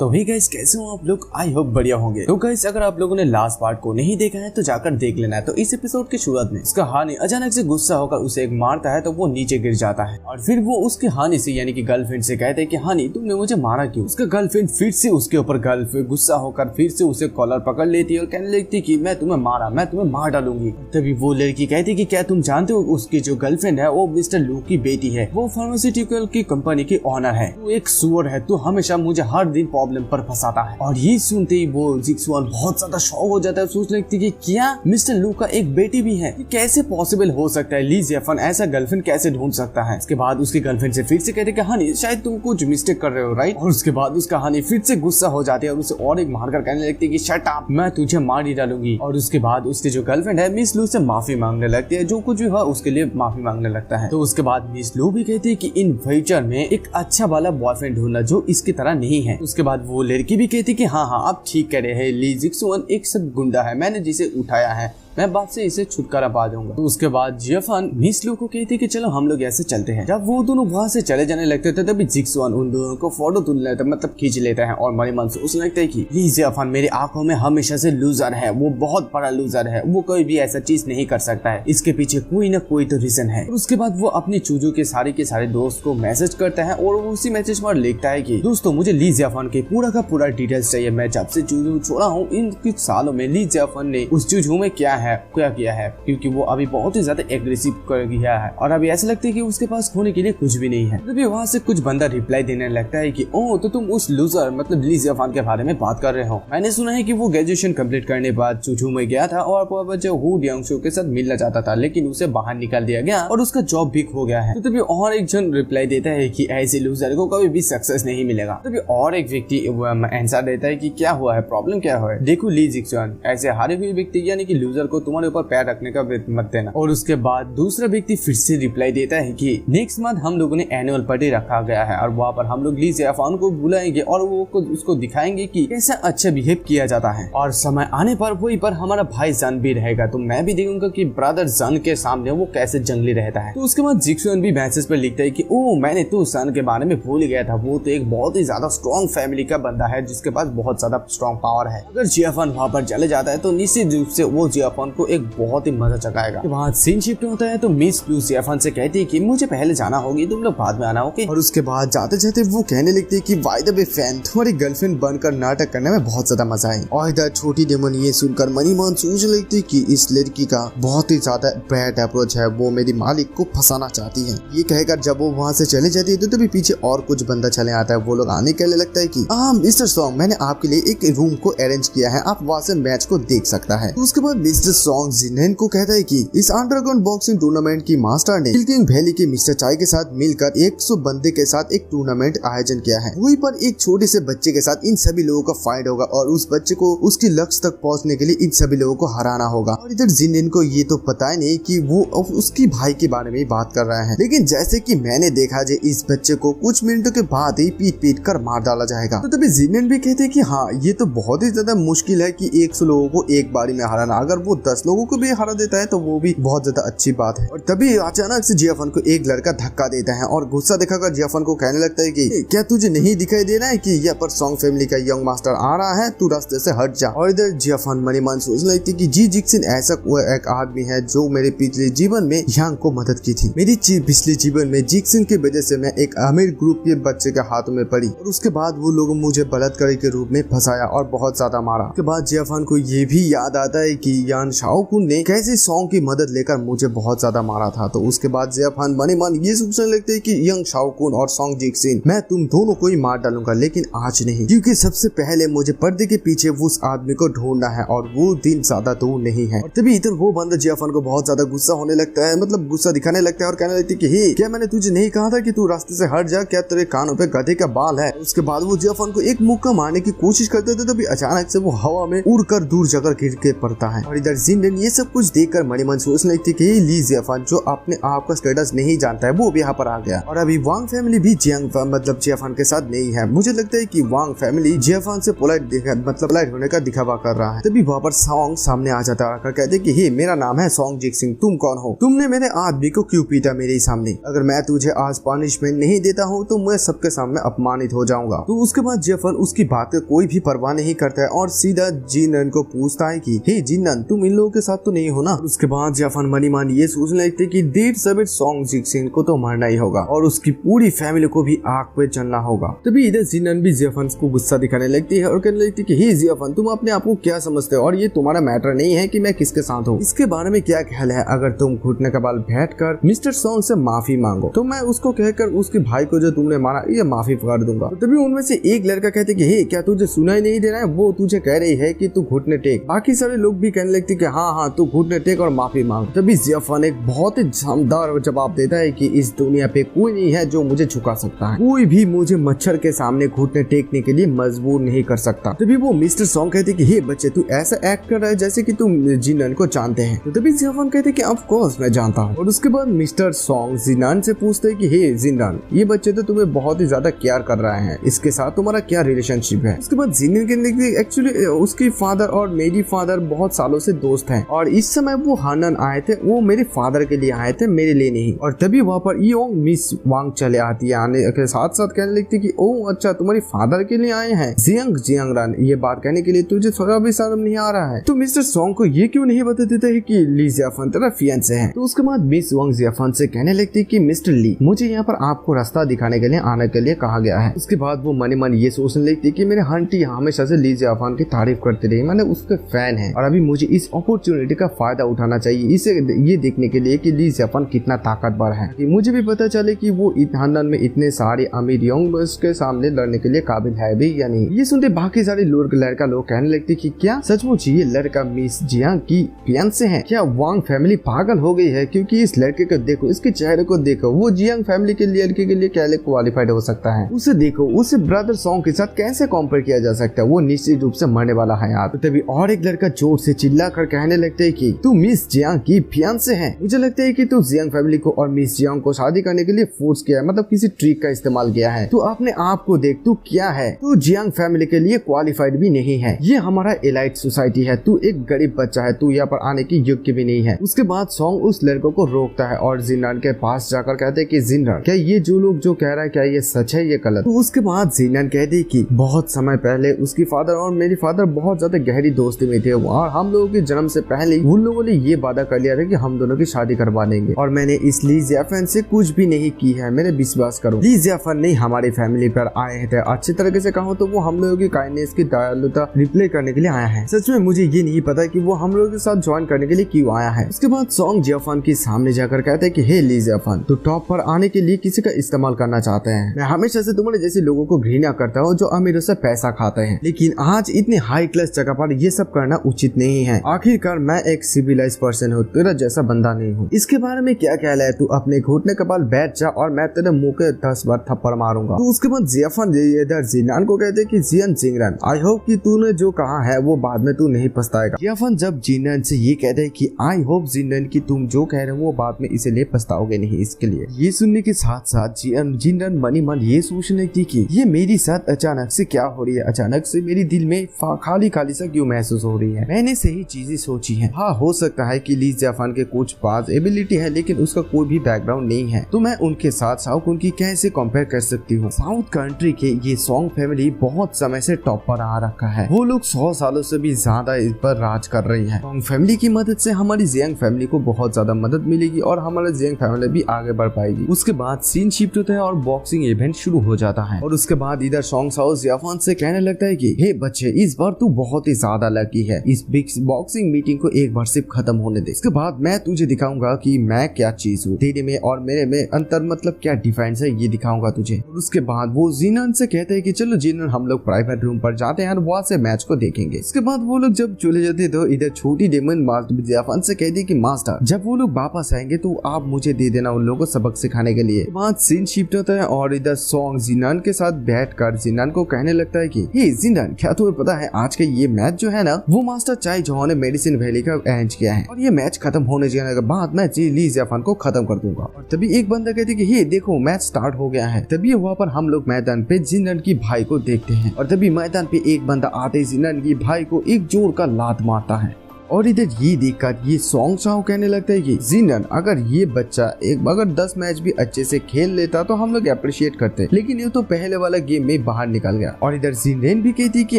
तो ही गाइस कैसे हो आप लोग, आई होप बढ़िया होंगे। तो गाइस अगर आप लोगों ने लास्ट पार्ट को नहीं देखा है तो जाकर देख लेना है। तो इस एपिसोड की शुरुआत में उसका हानि अचानक से गुस्सा होकर उसे एक मारता है तो वो नीचे गिर जाता है और फिर वो उसके हानि से यानी कि गर्लफ्रेंड से कहते हैं कि हानि तुमने मुझे मारा क्यों। उसका गर्लफ्रेंड फिर से उसके ऊपर गुस्सा होकर फिर से उसे कॉलर पकड़ लेती है और कहने लगती कि मैं तुम्हें मारा, मैं तुम्हें मार डालूंगी। तभी वो लड़की कहती कि क्या तुम जानते हो उसकी जो गर्लफ्रेंड है वो मिस्टर लू की बेटी है, वो फार्मास्यूटिकल की कंपनी की ऑनर है, वो एक सुअर है तो हमेशा मुझे हर दिन प्रॉब्लम पर फंसाता है। और ये सुनते ही वो जिक्सुआन बहुत ज्यादा शॉक हो जाता है, सोच लगती कि क्या मिस्टर लू का एक बेटी भी है, कैसे पॉसिबल हो सकता है, ली जेफन ऐसा गर्लफ्रेंड कैसे ढूंढ सकता है। इसके बाद उसकी गर्लफ्रेंड से फिर से कहते कि हानि शायद तुम कुछ मिस्टेक कर रहे हो राइट। और उसके बाद उसका हानि फिर से गुस्सा हो जाती है और उसे और एक मारकर कहने लगती है कि शट अप, मैं तुझे मार ही डालूंगी। और उसके बाद उसकी जो गर्लफ्रेंड है मिस लू से माफी मांगने लगती है, जो कुछ भी हुआ उसके लिए माफी मांगने लगता है। तो उसके बाद मिस लू भी कहती है कि इन फ्यूचर में एक अच्छा वाला बॉयफ्रेंड ढूंढना जो इसकी तरह नहीं है। उसके बाद वो लड़की भी कहती कि हाँ आप ठीक कह रहे हैं, ली जिक्सुआन एक सब गुंडा है, मैंने जिसे उठाया है, मैं बात से इसे छुटकारा पा दूंगा। तो उसके बाद जियाफान मिस लू को कहती कि चलो हम लोग ऐसे चलते हैं। जब वो दोनों वहां से चले जाने लगते थे तभी जिक्सुआन उन दोनों को फोटो तुल लेता मतलब खींच लेता है और मन मन से उसे लगता है कि ली जियाफान मेरी आंखों में हमेशा से लूजर है, वो बहुत बड़ा लूजर है, वो कोई भी ऐसा चीज नहीं कर सकता है, इसके पीछे कोई ना कोई तो रीजन है। और उसके बाद वो अपनी चूजू के सारे दोस्त को मैसेज करता है और वो उसी मैसेज पर लिखता है कि दोस्तों मुझे ली जियाफान के पूरा का पूरा डिटेल्स चाहिए, मैं जब से चूजू छोड़ा हूँ इन कुछ सालों में ली जियाफान ने उस चूजू में क्या किया है, क्योंकि वो अभी बहुत ही ज्यादा एग्रेसिव कर गया है और अभी ऐसा लगता है कि उसके पास खोने के लिए कुछ भी नहीं है। तभी वहाँ से कुछ बंदा रिप्लाई देने लगता है कि ओह तो तुम उस लूजर मतलब ली जियाफान के बारे में बात कर रहे हो, मैंने सुना है कि वो ग्रेजुएशन कंप्लीट करने बाद चूचू में गया था और जो हु डियांगशु के साथ मिलना चाहता था लेकिन उसे बाहर निकाल दिया गया और उसका जॉब भी खो गया है। तो तभी और एक जन रिप्लाई देता है कि ऐसे लूजर को कभी भी सक्सेस नहीं मिलेगा। तभी और एक व्यक्ति आंसर देता है कि क्या हुआ है, प्रॉब्लम क्या हुआ है, देखो ली जिक्सुआन ऐसे हारे हुए व्यक्ति यानी कि लूजर को तुम्हारे ऊपर पैर रखने का मत देना। और उसके बाद दूसरा व्यक्ति फिर से रिप्लाई देता है कि नेक्स्ट मंथ हम लोगों ने एनुअल पार्टी रखा गया है और वहाँ पर हम लोग ली जियाफान को बुलाएंगे और वो उसको दिखाएंगे कि कैसा अच्छा बिहेव किया जाता है और समय आने पर वहीं पर हमारा भाई जन भी रहेगा, तो मैं भी देखूंगा कि ब्रदर जन के सामने वो कैसे जंगली रहता है। तो उसके बाद जिक्सुआन भी मैसेज पर लिखता है कि ओ मैंने तो सन के बारे में भूल गया था, वो तो एक बहुत ही ज्यादा स्ट्रॉन्ग फैमिली का बंदा है जिसके पास बहुत ज्यादा स्ट्रॉन्ग पावर है। अगर जियाफान वहाँ पर चले जाता है तो निश्चित रूप से वो जियाफान को एक बहुत ही मजा चकाएगा। वहाँ सीन शिफ्ट होता है तो मिस लू जियाफान से कहती है कि मुझे पहले जाना होगी, तुम लोग बाद में आना ओके। और उसके बाद जाते जाते वो कहने लगती है कि बाय द वे फैन तुम्हारी गर्लफ्रेंड बनकर नाटक करने में बहुत ज्यादा मजा आई। और इधर छोटी डेमन ये सुनकर मनी मान सोचने लगती कि इस लड़की का बहुत ही ज्यादा बैड अप्रोच है, वो मेरी मालिक को फंसाना चाहती है। ये कहकर जब वो वहाँ से चले जाती है तो तभी पीछे और कुछ बंदा चले आता है, वो लोग आने के लिए लगता है कि मिस्टर सॉन्ग मैंने आपके लिए एक रूम को अरेंज किया है, आप वहाँ से मैच को देख सकता है। तो उसके बाद मिस्टर सॉन्ग जिनेन को कहता है कि इस अंडरग्राउंड बॉक्सिंग टूर्नामेंट की मास्टर ने किंग वैली के मिस्टर चाय के साथ मिलकर 100 बंदे के साथ एक टूर्नामेंट आयोजन किया है, वहीं पर एक छोटे से बच्चे के साथ इन सभी लोगों का फाइट होगा और उस बच्चे को उसके लक्ष्य तक पहुंचने के लिए इन सभी लोगों को हराना होगा। और इधर जिनेन को ये तो पता ही नहीं कि वो उसकी भाई के बारे में बात कर रहा है, लेकिन जैसे कि मैंने देखा जे इस बच्चे को कुछ मिनटों के बाद ही पीट कर मार डाला जाएगा। तो तभी जिनेन भी कहते हैं कि हाँ ये तो बहुत ही ज्यादा मुश्किल है कि 100 लोगों को एक बारी में हराना, अगर वो 10 लोगों को भी हरा देता है तो वो भी बहुत ज्यादा अच्छी बात है। और तभी अचानक से जियाफान को एक लड़का धक्का देता है और गुस्सा दिखाकर जियाफान को कहने लगता है कि क्या तुझे नहीं दिखाई दे रहा है कि यहाँ पर सॉन्ग फैमिली का यंग मास्टर आ रहा है, तू रास्ते से हट जा। और इधर जियाफान मनी मन सोचने लगती कि जी जिक्सिन ऐसा एक आदमी है जो मेरे पिछले जीवन में यांग को मदद की थी, मेरी पिछले जीवन में जिक्सिन की वजह से मैं एक अमीर ग्रुप के बच्चे के हाथों में पड़ी और उसके बाद वो लोग मुझे बलात्कारी के रूप में फंसाया और बहुत ज्यादा मारा। उसके बाद जियाफान को ये भी याद आता है कि यान शाओकुन ने कैसे सॉन्ग की मदद लेकर मुझे बहुत ज्यादा मारा था। तो उसके बाद जियाफान मनी मन ये सोचने लगते है कि यंग शाओकुन और सॉन्ग जिक्सिन मैं तुम दोनों को ही मार डालूंगा, लेकिन आज नहीं, क्योंकि सबसे पहले मुझे पर्दे के पीछे उस आदमी को ढूंढना है और वो दिन ज्यादा दूर नहीं है। और तभी इधर वो बंदा जियाफान को बहुत ज्यादा गुस्सा होने लगता है, मतलब गुस्सा दिखाने लगता है और कहने लगती है कि हे क्या मैंने तुझे नहीं कहा था कि तू रास्ते से हट जा, क्या तेरे कानों पे गधे का बाल है। उसके बाद वो जियाफान को एक मुक्का मारने की कोशिश करते थे, तभी अचानक से वो हवा में उड़कर दूर जगह गिर के पड़ता है। और इधर जिनन ये सब कुछ देखकर मन ही मन सोचने लगती कि ली जियाफान जो अपने आप का स्टेटस नहीं जानता है वो भी यहाँ पर आ गया और अभी वांग फैमिली भी मतलब जियाफान के साथ नहीं है। मुझे लगता है कि वांग फैमिली जियाफान से पोलाइट होने का दिखावा कर रहा है। तभी वहाँ पर सॉन्ग सामने आ जाता है, कहते कि हे मेरा नाम है सॉन्ग जिक्सिंग, तुम कौन हो? तुमने मेरे आदमी को क्यों पीटा मेरे सामने? अगर मैं तुझे आज पनिशमेंट नहीं देता हूँ तो मैं सबके सामने अपमानित हो जाऊंगा। तो उसके बाद जियाफान उसकी बात का कोई भी परवाह नहीं करता है और सीधा जिनन को पूछता है कि हे जिनन तुम इन लोगों के साथ तो नहीं हो ना? उसके बाद जियाफान मनी मान ये सोचने लगते कि देर सवेर सॉन्ग जिक्सिंग को तो मरना ही होगा और उसकी पूरी फैमिली को भी आग पे चलना होगा। तभी इधर जिनन भी जियाफान को गुस्सा दिखाने लगती है और कहने लगती कि हे जियाफान तुम अपने आप को क्या समझते हो और ये तुम्हारा मैटर नहीं है कि मैं किसके साथ हूँ। इसके बारे में क्या ख्याल है? अगर तुम घुटने के बाल बैठकर मिस्टर सॉन्ग से माफी मांगो तो मैं उसको कहकर उसके भाई को जो तुमने मारा ये माफी कर दूंगा। तो तभी उनमें से एक लड़का कहते कि हे क्या तुझे सुनाई नहीं दे रहा है? वो तुझे कह रही है कि तू घुटने टेक। बाकी सारे लोग भी कहने लगते कि हाँ तू घुटने टेक और माफी मांग। तभी जियाफान एक बहुत ही शानदार जवाब देता है कि इस दुनिया पे कोई नहीं है जो मुझे झुका सकता है, कोई भी मुझे मच्छर के सामने घुटने टेकने के लिए मजबूर नहीं कर सकता। तभी वो मिस्टर सॉन्ग कहते कि हे बच्चे तू ऐसा एक्ट कर रहा है जैसे कि तुम जिनन को जानते हैं। तो तभी जियाफान कहते कि ऑफ कोर्स मैं जानता हूँ। और उसके बाद मिस्टर सॉन्ग जिनन से पूछते कि हे जिनन ये बच्चे तो तुम्हें बहुत ही ज्यादा केयर कर रहे हैं, इसके साथ तुम्हारा क्या रिलेशनशिप है? उसके बाद जिनन के एक्चुअली उसकी फादर और मेरी फादर बहुत सालों से दोस्त हैं और इस समय वो हानन आए थे, वो मेरे फादर के लिए आए थे, मेरे लिए नहीं। और तभी वहाँ पर योंग मिस वांग चले आती है, आने के साथ साथ कहने लगती कि ओ अच्छा तुम्हारी फादर के लिए आए हैं जियांगरान, ये बात कहने के लिए तुझे थोड़ा भी शर्म नहीं आ रहा है? तो मिस्टर सॉन्ग को ये क्यों नहीं बता देता है कि ली जियाफान तेरा फियांसे है? तो उसके बाद मिस वांग जियाफान से कहने लगती कि मिस्टर ली मुझे यहाँ पर आपको रास्ता दिखाने के लिए आने के लिए कहा गया है। उसके बाद वो मन मन ये सोचने लगती कि मेरे आंटी हमेशा से ली जियाफान की तारीफ करती रही, मैंने उसके फैन है और अभी मुझे इस अपॉर्चुनिटी का फायदा उठाना चाहिए, इसे ये देखने के लिए कि ली जियाफान कितना ताकतवर है, कि मुझे भी पता चले कि वो खानदान में इतने सारे अमीर योंग के सामने लड़ने के लिए काबिल है भी या नहीं। ये सुनते बाकी सारे लड़का लोग कहने लगते कि क्या सचमुच ये लड़का मिस जियांग की फियांसे है? क्या वांग फैमिली पागल हो गई है? क्योंकि इस लड़के को देखो, इसके चेहरे को देखो, वो जियांग फैमिली के लड़के के लिए कैसे क्वालिफाइड हो सकता है? उसे देखो, उसे ब्रदर सॉन्ग के साथ कैसे कंपेयर किया जा सकता है? वो निश्चित रूप से मरने वाला है यार। तो तभी और एक लड़का जोर से चिल्ला कर कहने लगते है कि तू मिस जियांग की फियांसे है। मुझे लगता है कि तू जियांग फैमिली को और मिस जियांग को शादी करने के लिए फोर्स किया है, मतलब किसी ट्रिक का इस्तेमाल किया है। तू अपने आप को देख, तू क्या है? तू जियांग फैमिली के लिए क्वालिफाइड भी नहीं है, ये हमारा एलाइट सोसाइटी है, तू एक गरीब बच्चा है, तू यहाँ पर आने की योग्य भी नहीं है। उसके बाद सॉन्ग उस लड़कों को रोकता है और जिनन के पास जाकर कहते हैं कि जिनन क्या ये जो लोग जो कह रहा है क्या ये सच है, ये गलत? तो उसके बाद जिनन कहती है कि बहुत समय पहले उसकी फादर और मेरी फादर बहुत ज्यादा गहरी दोस्ती में थे और हम लोगों के जन्म से पहले उन लोगों ने ये वादा कर लिया था कि हम दोनों की शादी करवा देंगे और मैंने इस ली जियाफान से कुछ भी नहीं की है, मेरे विश्वास करो। ली जियाफान नहीं हमारी फैमिली पर आए थे, अच्छी तरीके से कहो तो वो हम लोगों की काइंडनेस की दयालुता रिप्ले करने के लिए आया है। सच में मुझे ये नहीं पता कि वो हम लोगों के साथ ज्वाइन करने के लिए क्यों आया है। उसके बाद सॉन्ग जियाफान के सामने जाकर कहते हैं कि हे ली जियाफान तो टॉप पर आने के लिए किसी का इस्तेमाल करना चाहते हैं। मैं हमेशा से तुम्हारे जैसे लोगों को घृणा करता हूँ जो अमीरों से पैसा खाते हैं, लेकिन आज इतने हाई क्लास जगह पर ये सब करना उचित नहीं है। आखिरकार मैं एक सिविलाइज पर्सन हूँ, तेरा जैसा बंदा नहीं हूँ। इसके बारे में क्या ख्याल है? तू अपने घुटने के बाल बैठ जा और मैं तेरे मुंह के 10 बार थप्पड़ मारूंगा। तो उसके बाद जियाफान इधर जिनन को कहते कि जियन जिंगरन आई होप कि तूने जो कहा है वो बाद में तू नहीं पछताएगा। जियाफान जब जिनन से ये कहते हैं कि आई होप जिनन की तुम जो कह रहे हो वो बाद में इसलिए पछताओगे नहीं इसके लिए। ये सुनने के साथ साथ जिनन मनी मन ये सोचने की कि ये मेरी साथ अचानक से क्या हो रही है, अचानक से मेरी दिल में खाली खाली सा क्यों महसूस हो रही है। मैंने सही चीजें सोची है। हाँ हो सकता है कि ली जियाफान के कुछ पास एबिलिटी है लेकिन उसका कोई भी बैकग्राउंड नहीं है, तो मैं उनके साथ साउथ उनकी कैसे कंपेयर कर सकती हूँ। साउथ कंट्री के ये सॉन्ग फैमिली बहुत समय से टॉप पर आ रखा है, वो लोग 100 सालों से भी ज्यादा इस पर राज कर रही है। सॉन्ग फैमिली की मदद से हमारी जियांग फैमिली को बहुत ज्यादा मदद मिलेगी और हमारा जियांग फैमिली भी आगे बढ़ पाएगी। उसके बाद सीन शिफ्ट होता है और बॉक्सिंग इवेंट शुरू हो जाता है और उसके बाद इधर सॉन्ग हाउस जियाफान से कहने लगता है कि हे बच्चे इस बार तू बहुत ही ज्यादा लकी है, इस बिग बॉक्सिंग मीटिंग को एक बार सिर्फ खत्म होने दे, इसके बाद मैं तुझे दिखाऊंगा कि मैं क्या चीज हूँ, तेरे में और मेरे में अंतर मतलब क्या डिफरेंस है ये दिखाऊंगा तुझे। और उसके बाद वो जिनन से कहते हैं कि चलो जिनन हम लोग प्राइवेट रूम पर जाते हैं और वहाँ से मैच को देखेंगे। इसके बाद वो लोग जब चले जाते तो इधर छोटी डेमन जियाफान से कहती है कि मास्टर जब वो लोग वापस आएंगे तो आप मुझे दे देना उन लोगों को सबक सिखाने के लिए। बाद सीन शिफ्ट होता है और इधर सॉन्ग जिनन के साथ बैठकर जिनन को कहने लगता है कि हे जिनन क्या तुम्हें पता है आज का ये मैच जो है ना वो मास्टर चाय जहाँ ने मेडिसिन वैली का अरेंज किया है और ये मैच खत्म होने जाने के बाद मैं ली जियाफान को खत्म कर दूंगा। और तभी एक बंदा कहते कि ये देखो मैच स्टार्ट हो गया है। तभी वहाँ पर हम लोग मैदान पे जिनन की भाई को देखते हैं और तभी मैदान पे एक बंदा आते ही जिनन की भाई को एक जोर का लात मारता है। और इधर ये देखकर ये सॉन्ग चाओ कहने लगता है कि जिनन अगर ये बच्चा अगर 10 मैच भी अच्छे से खेल लेता तो हम लोग अप्रिशिएट करते, लेकिन ये तो पहले वाला गेम में बाहर निकल गया। और इधर जिनन भी कहती कि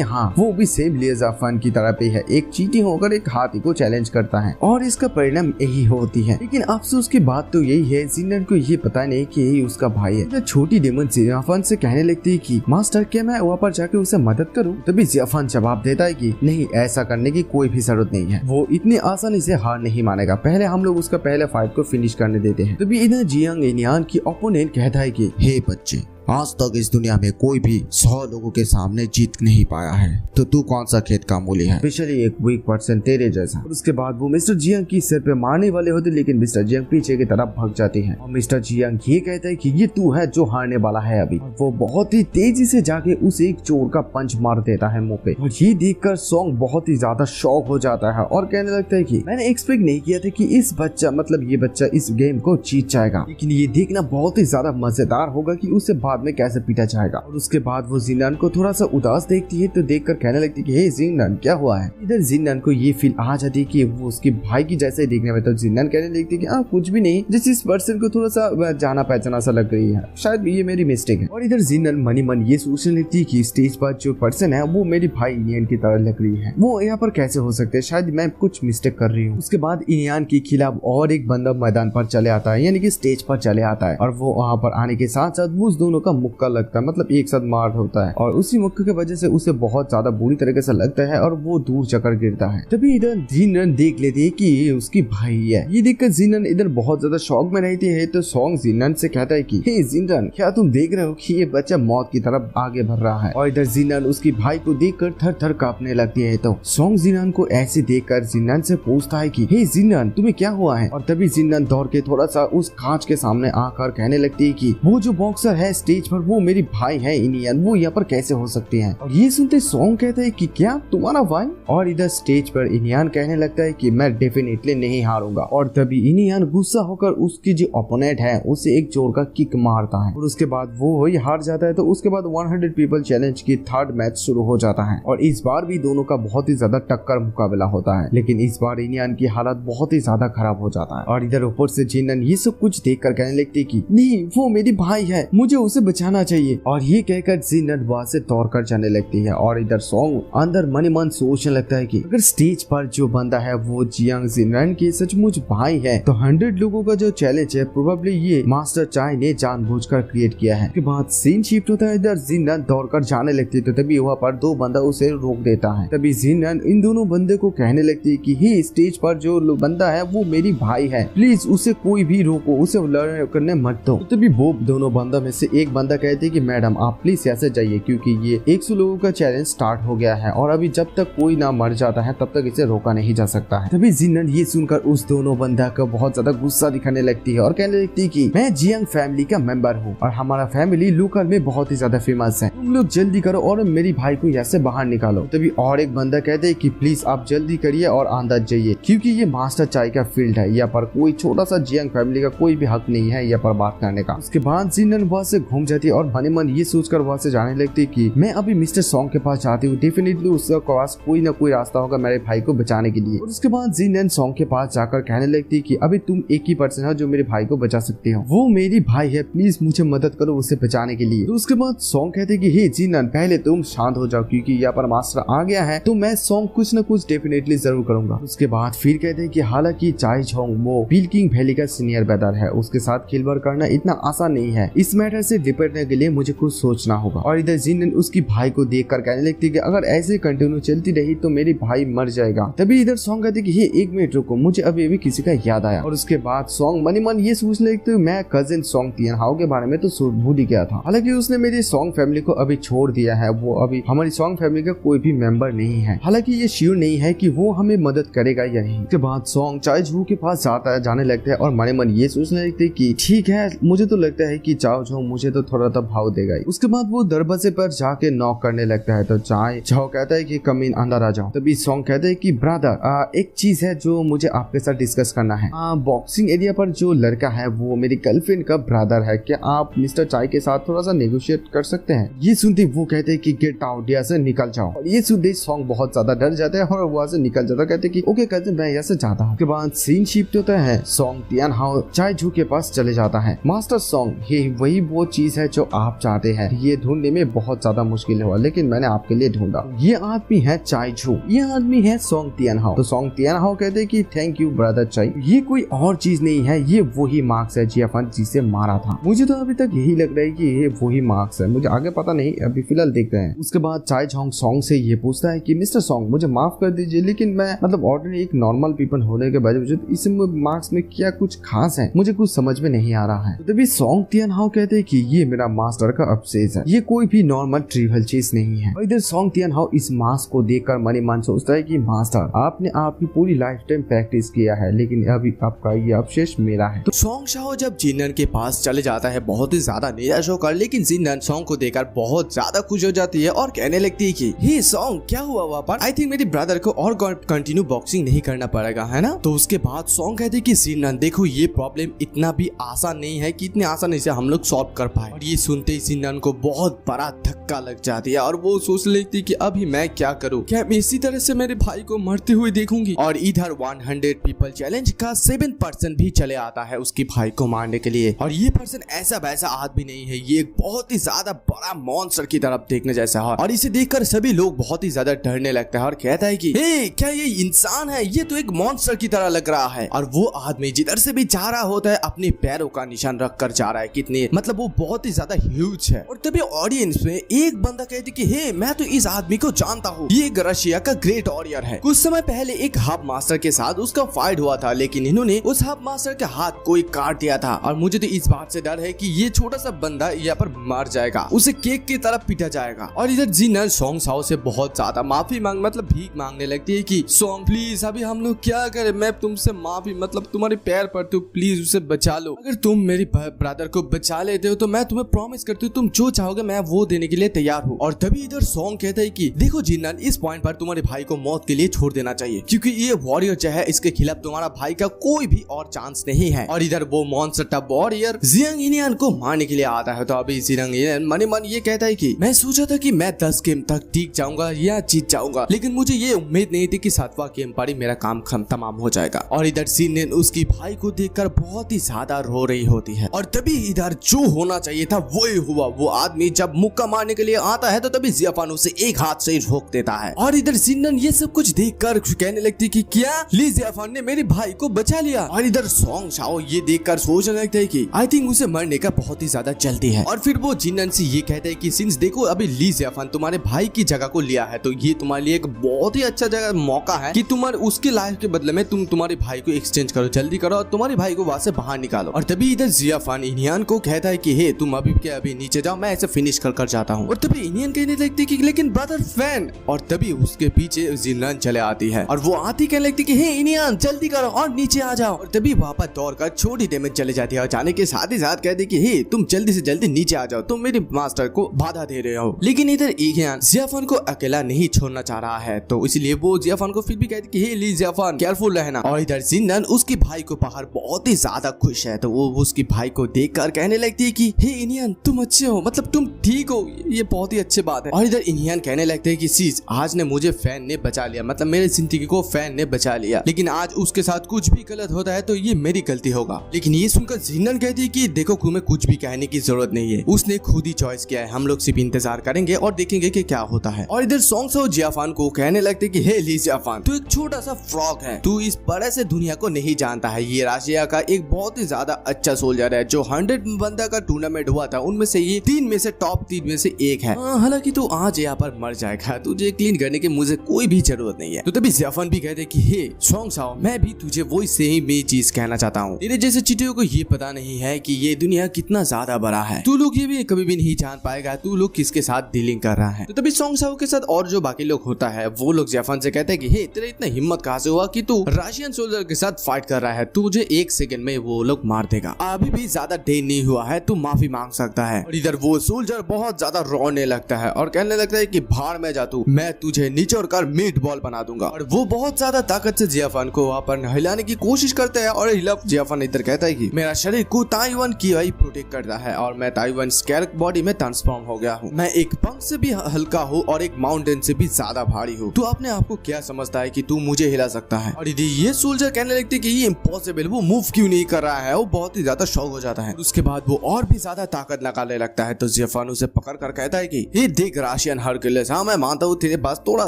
हाँ वो भी सेम लियाजाफान की तरह पे है, एक चीटी होकर एक हाथी को चैलेंज करता है और इसका परिणाम यही होती है। लेकिन अफसोस की बात तो यही है जिनन को ये पता नहीं कि यही उसका भाई है। इधर छोटी डेमन जियाफान से कहने लगती है कि मास्टर क्या मैं वहाँ पर जाके उसे मदद करूँ? तभी जियाफान जवाब देता है कि नहीं, ऐसा करने की कोई भी जरूरत नहीं है, वो इतनी आसानी से हार नहीं मानेगा, पहले हम लोग उसका पहले फाइट को फिनिश करने देते हैं। तभी इधर जियांग इनियान की ओपोनेंट कहता है कि हे बच्चे, आज तक इस दुनिया में कोई भी 100 लोगों के सामने जीत नहीं पाया है, तो तू कौन सा खेत का मूली है, स्पेशली एक वीक पर्सन तेरे जैसा। और उसके बाद वो मिस्टर जियांग की सिर पे मारने वाले होते, लेकिन मिस्टर जियांग पीछे की तरफ भाग जाती है और मिस्टर जियांग ये कहता है कि ये तू है जो हारने वाला है अभी। और वो बहुत ही तेजी से जाके उसे एक चोर का पंच मार देता है मुंह पे। और ये देखकर सॉन्ग बहुत ही ज्यादा शॉक हो जाता है और कहने लगता है कि मैंने एक्सपेक्ट नहीं किया था कि इस बच्चा ये बच्चा इस गेम को जीत जाएगा, लेकिन ये देखना बहुत ही ज्यादा मजेदार होगा कि उसे बाद में कैसे पीटा जाएगा। और उसके बाद वो जिनन को थोड़ा सा उदास देखती है, तो देखकर कहने लगती है कि हे जिनन क्या हुआ है। इधर जिनन को ये फील आ जाती है कि वो उसके भाई की जैसे देखने में, तो जिनन कहने लगती है कि हाँ कुछ भी नहीं, जिस इस पर्सन को थोड़ा सा जाना पहचाना सा लग रही है, शायद ये मेरी मिस्टेक है। और इधर जिनन मनी मन ये सोचने लगती है कि स्टेज पर जो पर्सन है वो मेरी भाई इनियन की तरह लग रही है, वो यहाँ पर कैसे हो सकते हैं, शायद मैं कुछ मिस्टेक कर रही हूँ। उसके बाद इनियन के खिलाफ और एक बंदा मैदान पर चले आता है, यानी कि स्टेज पर चले आता है और वो वहाँ पर आने के साथ साथ वो उस दोनों का मुक्का लगता है, मतलब एक साथ मार होता है और उसी मुक्के की वजह से उसे बहुत ज्यादा बुरी तरीके से लगता है और वो दूर जाकर गिरता है। तभी इधर जिनन देख लेती है कि ये उसकी भाई है। ये देखकर जिनन इधर बहुत ज्यादा शॉक में रहती है, तो सॉन्ग जिनन से कहता है कि हे जिनन, क्या तुम देख रहे हो कि ये बच्चा मौत की तरफ आगे बढ़ रहा है। और इधर जिनन उसकी भाई को देखकर थर थर कांपने लगती है। तो सॉन्ग जिनन को ऐसे देखकर जिनन से पूछता है कि हे जिनन तुम्हें क्या हुआ है। और तभी जिनन दौड़ के थोड़ा सा उस कांच के सामने आकर कहने लगती है कि वो जो बॉक्सर है स्टेज पर वो मेरी भाई है इनियन, वो यहाँ पर कैसे हो सकते हैं। और ये सुनते सॉन्ग कहता है कि क्या तुम्हारा भाई। और इधर स्टेज पर इनियन कहने लगता है कि मैं डेफिनेटली नहीं हारूंगा। और तभी इनियन गुस्सा होकर उसकी जो ओपोनेंट है उसे एक जोर का किक मारता है और उसके बाद वो ही हार जाता है। तो उसके बाद 100 पीपल चैलेंज की थर्ड मैच शुरू हो जाता है और इस बार भी दोनों का बहुत ही ज्यादा टक्कर मुकाबला होता है, लेकिन इस बार इनियन की हालत बहुत ही ज्यादा खराब हो जाता है। और इधर ऊपर से जिनन ये सब कुछ देख कर कहने लगती है कि नहीं, वो मेरी भाई है, मुझे उसे बचाना चाहिए। और ये कहकर जिनन वहां से दौड़कर जाने लगती है। और इधर सॉन्ग अंदर मनी मन सोचने लगता है कि अगर स्टेज पर जो बंदा है वो जियांग जिनन के सचमुच भाई है तो 100 लोगों का जो चैलेंज है प्रोबेबली ये मास्टर चाय ने जानबूझकर क्रिएट किया है। उसके बाद सीन शिफ्ट होता है, इधर जिनन दौड़कर जाने लगती है, तो तभी वहाँ पर दो बंदा उसे रोक देता है। तभी जिनन इन दोनों बंदे को कहने लगती है कि हे स्टेज पर जो बंदा है वो मेरी भाई है, प्लीज उसे कोई भी रोको, उसे लड़ने करने मत दो। तो तभी वो दोनों बंदा में से एक बंदा कहते है कि मैडम आप प्लीज ऐसे जाइए, क्योंकि ये 100 लोगों का चैलेंज स्टार्ट हो गया है और अभी जब तक कोई ना मर जाता है तब तक इसे रोका नहीं जा सकता है। तभी जिनन ये सुनकर उस दोनों बंदा को बहुत ज्यादा गुस्सा दिखाने लगती है और कहने लगती है कि मैं जियांग फैमिली का मेंबर हूँ और हमारा फैमिली लोकल में बहुत ही ज्यादा फेमस है, तुम लोग जल्दी करो और मेरी भाई को यहाँ से बाहर निकालो। तभी और एक बंदा कहते है कि प्लीज आप जल्दी करिए और अंदर जाइए, क्योंकि ये मास्टर चाय का फील्ड है, यहाँ पर कोई छोटा सा जियांग फैमिली का कोई भी हक नहीं है यहाँ पर बात करने का। उसके बाद जिनन वहाँ से घूम जाती है और मन मन ये सोचकर वहाँ से जाने लगती है कि मैं अभी मिस्टर सॉन्ग के पास जाती हूँ, डेफिनेटली उसके पास कोई ना कोई रास्ता होगा मेरे भाई को बचाने के लिए। और उसके बाद जिनन सॉन्ग के पास जाकर कहने लगती है कि अभी तुम एक ही पर्सन हो जो मेरे भाई को बचा सकते हो, वो मेरी भाई है, प्लीज मुझे मदद करो उसे बचाने के लिए। तो उसके बाद सॉन्ग कहते हैं कि हे जिनन पहले तुम शांत हो जाओ, क्योंकि यहाँ पर मास्टर आ गया है तो मैं सॉन्ग कुछ न कुछ डेफिनेटली जरूर करूंगा। उसके बाद फिर कहते हैं कि हालांकि चाय झोंग वो पिलकिंग वैली का सीनियर ब्रदर है, उसके साथ खिलवाड़ करना इतना आसान नहीं है, इस मैटर से निपटने के लिए मुझे कुछ सोचना होगा। और इधर जिनन उसकी भाई को देखकर कहने लगती है कि अगर ऐसे कंटिन्यू चलती रही तो मेरी भाई मर जाएगा। तभी इधर सॉन्ग कहते कि ये 1 मिनट रुको, मुझे अभी किसी का याद आया। और उसके बाद सॉन्ग मनी मन ये सोचने लगते मैं कजिन सॉन्ग तियन हाओ के बारे में तो भूल ही गया था, हालांकि उसने मेरी सॉन्ग फैमिली को अभी छोड़ दिया है, वो अभी हमारी सॉन्ग फैमिली का कोई भी मेंबर नहीं है, हालांकि ये श्योर नहीं है कि वो हमें मदद करेगा या नहीं। उसके बाद सॉन्ग चाय झू के पास जाने लगते है और मनी मन ये सोचने लगते कि ठीक है, मुझे तो लगता है कि चाओ झोंग मुझे तो तो थोड़ा तो भाव देगा ही। उसके बाद वो दरवाजे पर जाके नॉक करने लगता है तो चाओ कहता है कि कम इन, अंदर आ जाओ। तभी सॉन्ग कहते हैं कि ब्रदर एक चीज है जो मुझे आपके साथ डिस्कस करना है। बॉक्सिंग एरिया पर जो लड़का है वो मेरी गर्लफ्रेंड का ब्रदर है, क्या आप मिस्टर चाय के साथ थोड़ा सा नेगोशिएट कर सकते हैं? ये सुनते वो कहते हैं कि गेट आउट, यहाँ से निकल जाओ। और ये सुनते सॉन्ग बहुत ज्यादा डर जाता है और वहाँ से निकल जाता है। कहते हैं कि ओके कहते मैं यहाँ से जाता हूँ। उसके बाद सीन शिफ्ट होता है, सॉन्ग तियान हाओ चाय झू के पास चले जाता है। मास्टर सॉन्ग, ये वही वो चीज है जो आप चाहते हैं, ये ढूंढने में बहुत ज्यादा मुश्किल हुआ लेकिन मैंने आपके लिए ढूंढा। ये आदमी है चाय झू, ये आदमी है सॉन्ग तियान हाओ। तो सॉन्ग तियान हाओ कहते हैं कि थैंक यू ब्रदर चाय, ये कोई और चीज नहीं है, ये वही मार्क्स है जियाफन जिसे मारा था। मुझे तो अभी तक यही लग रहा है कि ये वही मार्क्स है, मुझे आगे पता नहीं, अभी फिलहाल देखते हैं। उसके बाद चाय झोंग सॉन्ग से ये पूछता है कि मिस्टर सॉन्ग मुझे माफ कर दीजिए लेकिन मैं मतलब ऑर्डिनरी एक नॉर्मल पीपल होने के बावजूद इस मार्क्स में क्या कुछ खास है, मुझे कुछ समझ में नहीं आ रहा है। तो तभी सॉन्ग तियान हाओ कहते हैं कि ये मेरा मास्टर का अफसेस है, ये कोई भी नॉर्मल ट्रिवियल चीज नहीं है। और इधर सॉन्ग तियान हाओ इस मास्क को देखकर मनी मन सोचता है कि मास्टर आपने आपकी पूरी लाइफ टाइम प्रैक्टिस किया है लेकिन अभी आपका ये अवशेष मेरा है। तो सॉन्ग शाओ जब जिनन के पास चले जाता है बहुत ही ज्यादा निराश होकर, लेकिन जिनन सॉन्ग को देखकर बहुत ज्यादा खुश हो जाती है और कहने लगती है कि हे सॉन्ग क्या हुआ वहाँ पर, आई थिंक मेरे ब्रदर को और कंटिन्यू बॉक्सिंग नहीं करना पड़ेगा है ना। तो उसके बाद सॉन्ग कहते हैं कि जिनन देखो ये प्रॉब्लम इतना भी आसान नहीं है कि इतने आसानी से हम लोग सॉल्व कर पाए। और ये सुनते ही जिनन को बहुत बड़ा धक्का लग जाती है और वो सोच लेती है कि अभी मैं क्या करूँ, क्या मैं इसी तरह से मेरे भाई को मरते हुए देखूंगी। और इधर 100 पीपल चैलेंज का 7% भी चले आता है उसकी भाई को मारने के लिए। और ये पर्सन ऐसा वैसा आदमी नहीं है, ये एक बहुत ही ज्यादा बड़ा मॉन्स्टर की तरफ देखने जैसा है। और इसे देखकर सभी लोग बहुत ही ज्यादा डरने लगता है और कहता है कि हे क्या ये इंसान है, ये तो एक मॉन्स्टर की तरह लग रहा है। और वो आदमी जिधर से भी जा रहा होता है अपने पैरों का निशान रख कर जा रहा है, कितने मतलब वो बहुत ही ज्यादा ह्यूज है। और तभी ऑडियंस में एक बंदा कहती कि हे मैं तो इस आदमी को जानता हूँ, ये एक रशिया का ग्रेट वॉरियर है। कुछ समय पहले एक हब मास्टर के साथ उसका फाइट हुआ था लेकिन इन्होंने उस हब मास्टर के हाथ कोई काट दिया था। और मुझे तो इस बात से डर है कि ये छोटा सा बंदा यहाँ पर मर जाएगा, उसे केक की तरफ पीटा जाएगा। और इधर जिनन सॉन्ग साओ से बहुत ज्यादा माफी मतलब भीख मांगने लगती है कि सॉन्ग प्लीज अभी हम लोग क्या करें, मैं तुमसे माफी मतलब तुम्हारे पैर पर तो प्लीज उसे बचा लो, अगर तुम मेरे ब्रदर को बचा लेते हो तो मैं तुम्हें प्रॉमिस करती हूँ तुम जो चाहोगे मैं वो देने के लिए तैयार हूँ। और तभी इधर सॉन्ग कहता है कि देखो जिनन इस पॉइंट पर तुम्हारे भाई को मौत के लिए छोड़ देना चाहिए क्योंकि ये वॉरियर जो है इसके खिलाफ तुम्हारा भाई का कोई भी और चांस नहीं है। और इधर वो monster tub warrior Jiang inion को मारने के लिए आता है। तो अभी जियांग इनियन मन ही मन ये कहता है कि मैं सोचा था कि मैं 10 गेम तक टीक जाऊंगा या जीत जाऊंगा लेकिन मुझे ये उम्मीद नहीं थी कि 7वां गेम पर ही मेरा काम तमाम हो जाएगा। और इधर जिनन उसकी भाई को देखकर बहुत ही ज्यादा रो रही होती है। और तभी इधर जो होना चाहिए था वही हुआ, वो आदमी जब मुक्का मारने के लिए आता है तो तभी जियाफान उसे एक हाथ से रोक देता है। और इधर जिनन ये सब कुछ देखकर कहने लगती कि क्या ली जियाफान ने मेरे भाई को बचा लिया। और इधर सॉन्ग शाओ ये देखकर सोचने लगता है कि आई थिंक उसे मरने का बहुत ही ज्यादा जल्दी है। और फिर वो जिनन से ये कहता है कि सिंस देखो अभी ली जियाफान तुम्हारे भाई की जगह को लिया है तो ये तुम्हारे लिए एक बहुत ही अच्छा जगह मौका है कि तुम्हारे उसके लाइफ के बदले में तुम तुम्हारे भाई को एक्सचेंज करो, जल्दी करो और तुम्हारे भाई को वहां से बाहर निकालो। और तभी इधर जियाफान इनियन को कहता है कि हे तुम अभी क्या अभी नीचे जाओ, मैं ऐसे फिनिश कर जाता हूँ। और तभी इनियन कहने लगती कि लेकिन ब्रदर फैन। और तभी उसके पीछे जिनन चले आती है और वो आती कहने लगती कि हे इनियन जल्दी करो और नीचे आ जाओ। और तभी वापस दौड़कर छोटी देर में चले जाती है और जाने के साथ ही साथ कहती कि हे तुम जल्दी से जल्दी नीचे आ जाओ, तुम मेरे मास्टर को बाधा दे रहे हो। लेकिन इधर इनियन जियाफान को अकेला नहीं छोड़ना चाह रहा है तो इसलिए वो जियाफान को फिर भी कहती कि हे ली जियाफान केयरफुल रहना। और इधर जिनन उसके भाई को बाहर बहुत ही ज्यादा खुश है तो वो उसके भाई को देखकर कहने लगती है कि हे इनियन तुम अच्छे हो, मतलब तुम ठीक हो, ये बहुत ही अच्छी बात है। और इधर इनियन कहने लगते हैं कि सीज आज ने मुझे फैन ने बचा लिया, मतलब मेरे जिंदगी को फैन ने बचा लिया, लेकिन आज उसके साथ कुछ भी गलत होता है तो ये मेरी गलती होगा। लेकिन ये सुनकर जिनन कहती है कि देखो तुम्हें कुछ भी कहने की जरूरत नहीं है, उसने खुद ही चॉइस किया है, हम लोग सिर्फ इंतजार करेंगे और देखेंगे कि क्या होता है। और इधर सॉन्ग साओ जियाफान को कहने लगते कि हे ली जियाफान तू एक छोटा सा फ्रॉग है, तू इस बड़े से दुनिया को नहीं जानता है, ये रशिया का एक बहुत ही ज्यादा अच्छा सोल्जर है, जो 100 बंदा का टूर्नामेंट हुआ था उनमें से ये 3 में से टॉप 3 में से एक है। हालांकि तू आज यहाँ पर मर जाएगा, तुझे क्लीन करने की मुझे कोई भी जरूरत नहीं है। तो तभी जियाफान भी कहते कि हे सॉन्ग साओ मैं भी तुझे वही सेम ही चीज कहना चाहता हूँ, तेरे जैसे चिटियों को ये पता नहीं है कि ये दुनिया कितना ज्यादा बड़ा है, तू लोग ये भी कभी भी नहीं जान पाएगा तू लोग किसके साथ डीलिंग कर रहा है। तो तभी सॉन्ग साओ के साथ और जो बाकी लोग होता है वो लोग जियाफान से कहते हैं कि हे तेरा इतना हिम्मत कहाँ से हुआ कि तू रशियन सोल्जर के साथ फाइट कर रहा है, तुझे 1 सेकंड में वो लोग मार देगा, अभी भी ज्यादा देर नहीं हुआ है, तू माफी मांग सकता है। और इधर वो सोल्जर बहुत ज्यादा रोने लगता है और कहने लगता है कि भाड़ में जा तू, मैं तुझे निचोड़ कर मीट बॉल बना दूंगा। और वो बहुत ज्यादा ताकत से जियाफन को वहाँ पर हिलाने की कोशिश करते हैं और जियाफन इधर कहता है कि मेरा शरीर को ताइवान की वही प्रोटेक्ट करता है और मैं ताइवान स्केयर बॉडी में ट्रांसफॉर्म हो गया हूँ। मैं एक पंख से भी हल्का हूँ और एक माउंटेन से भी ज्यादा भारी हूँ। तू अपने आप को क्या समझता है कि तू मुझे हिला सकता है? और ये सोल्जर कहने लगते हैं कि ये इम्पॉसिबल, वो मूव क्यों नहीं कर रहा है। वो बहुत ही ज्यादा शॉक हो जाता है। उसके बाद वो और भी ज्यादा ताकत लगाने लगता है। तो जियाफन उसे पकड़ कर कहता है कि ये देख रशियन हरक्यूलिस, हाँ मैं मानता हूँ तेरे पास थोड़ा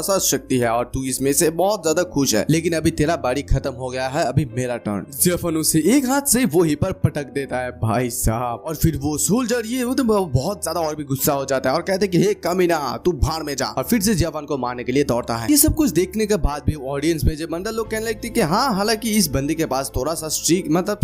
सा शक्ति है और तू इसमें से बहुत ज्यादा खुश है, लेकिन अभी तेरा बारी खत्म हो गया है, अभी मेरा टर्न। जियाफन उसे एक हाथ से वहीं पर पटक देता है भाई साहब। और फिर वो सोल्जर ये वो तो बहुत ज्यादा और भी गुस्सा हो जाता है और कहते हैं कि हे कमीना, तू भाड़ में जा, और फिर से जियाफन को मारने के लिए दौड़ता है। ये सब कुछ देखने के बाद भी ऑडियंस में जब लोग कहने लगते हैं कि हाँ, हालांकि इस बंदे के पास थोड़ा सा स्ट्रीक मतलब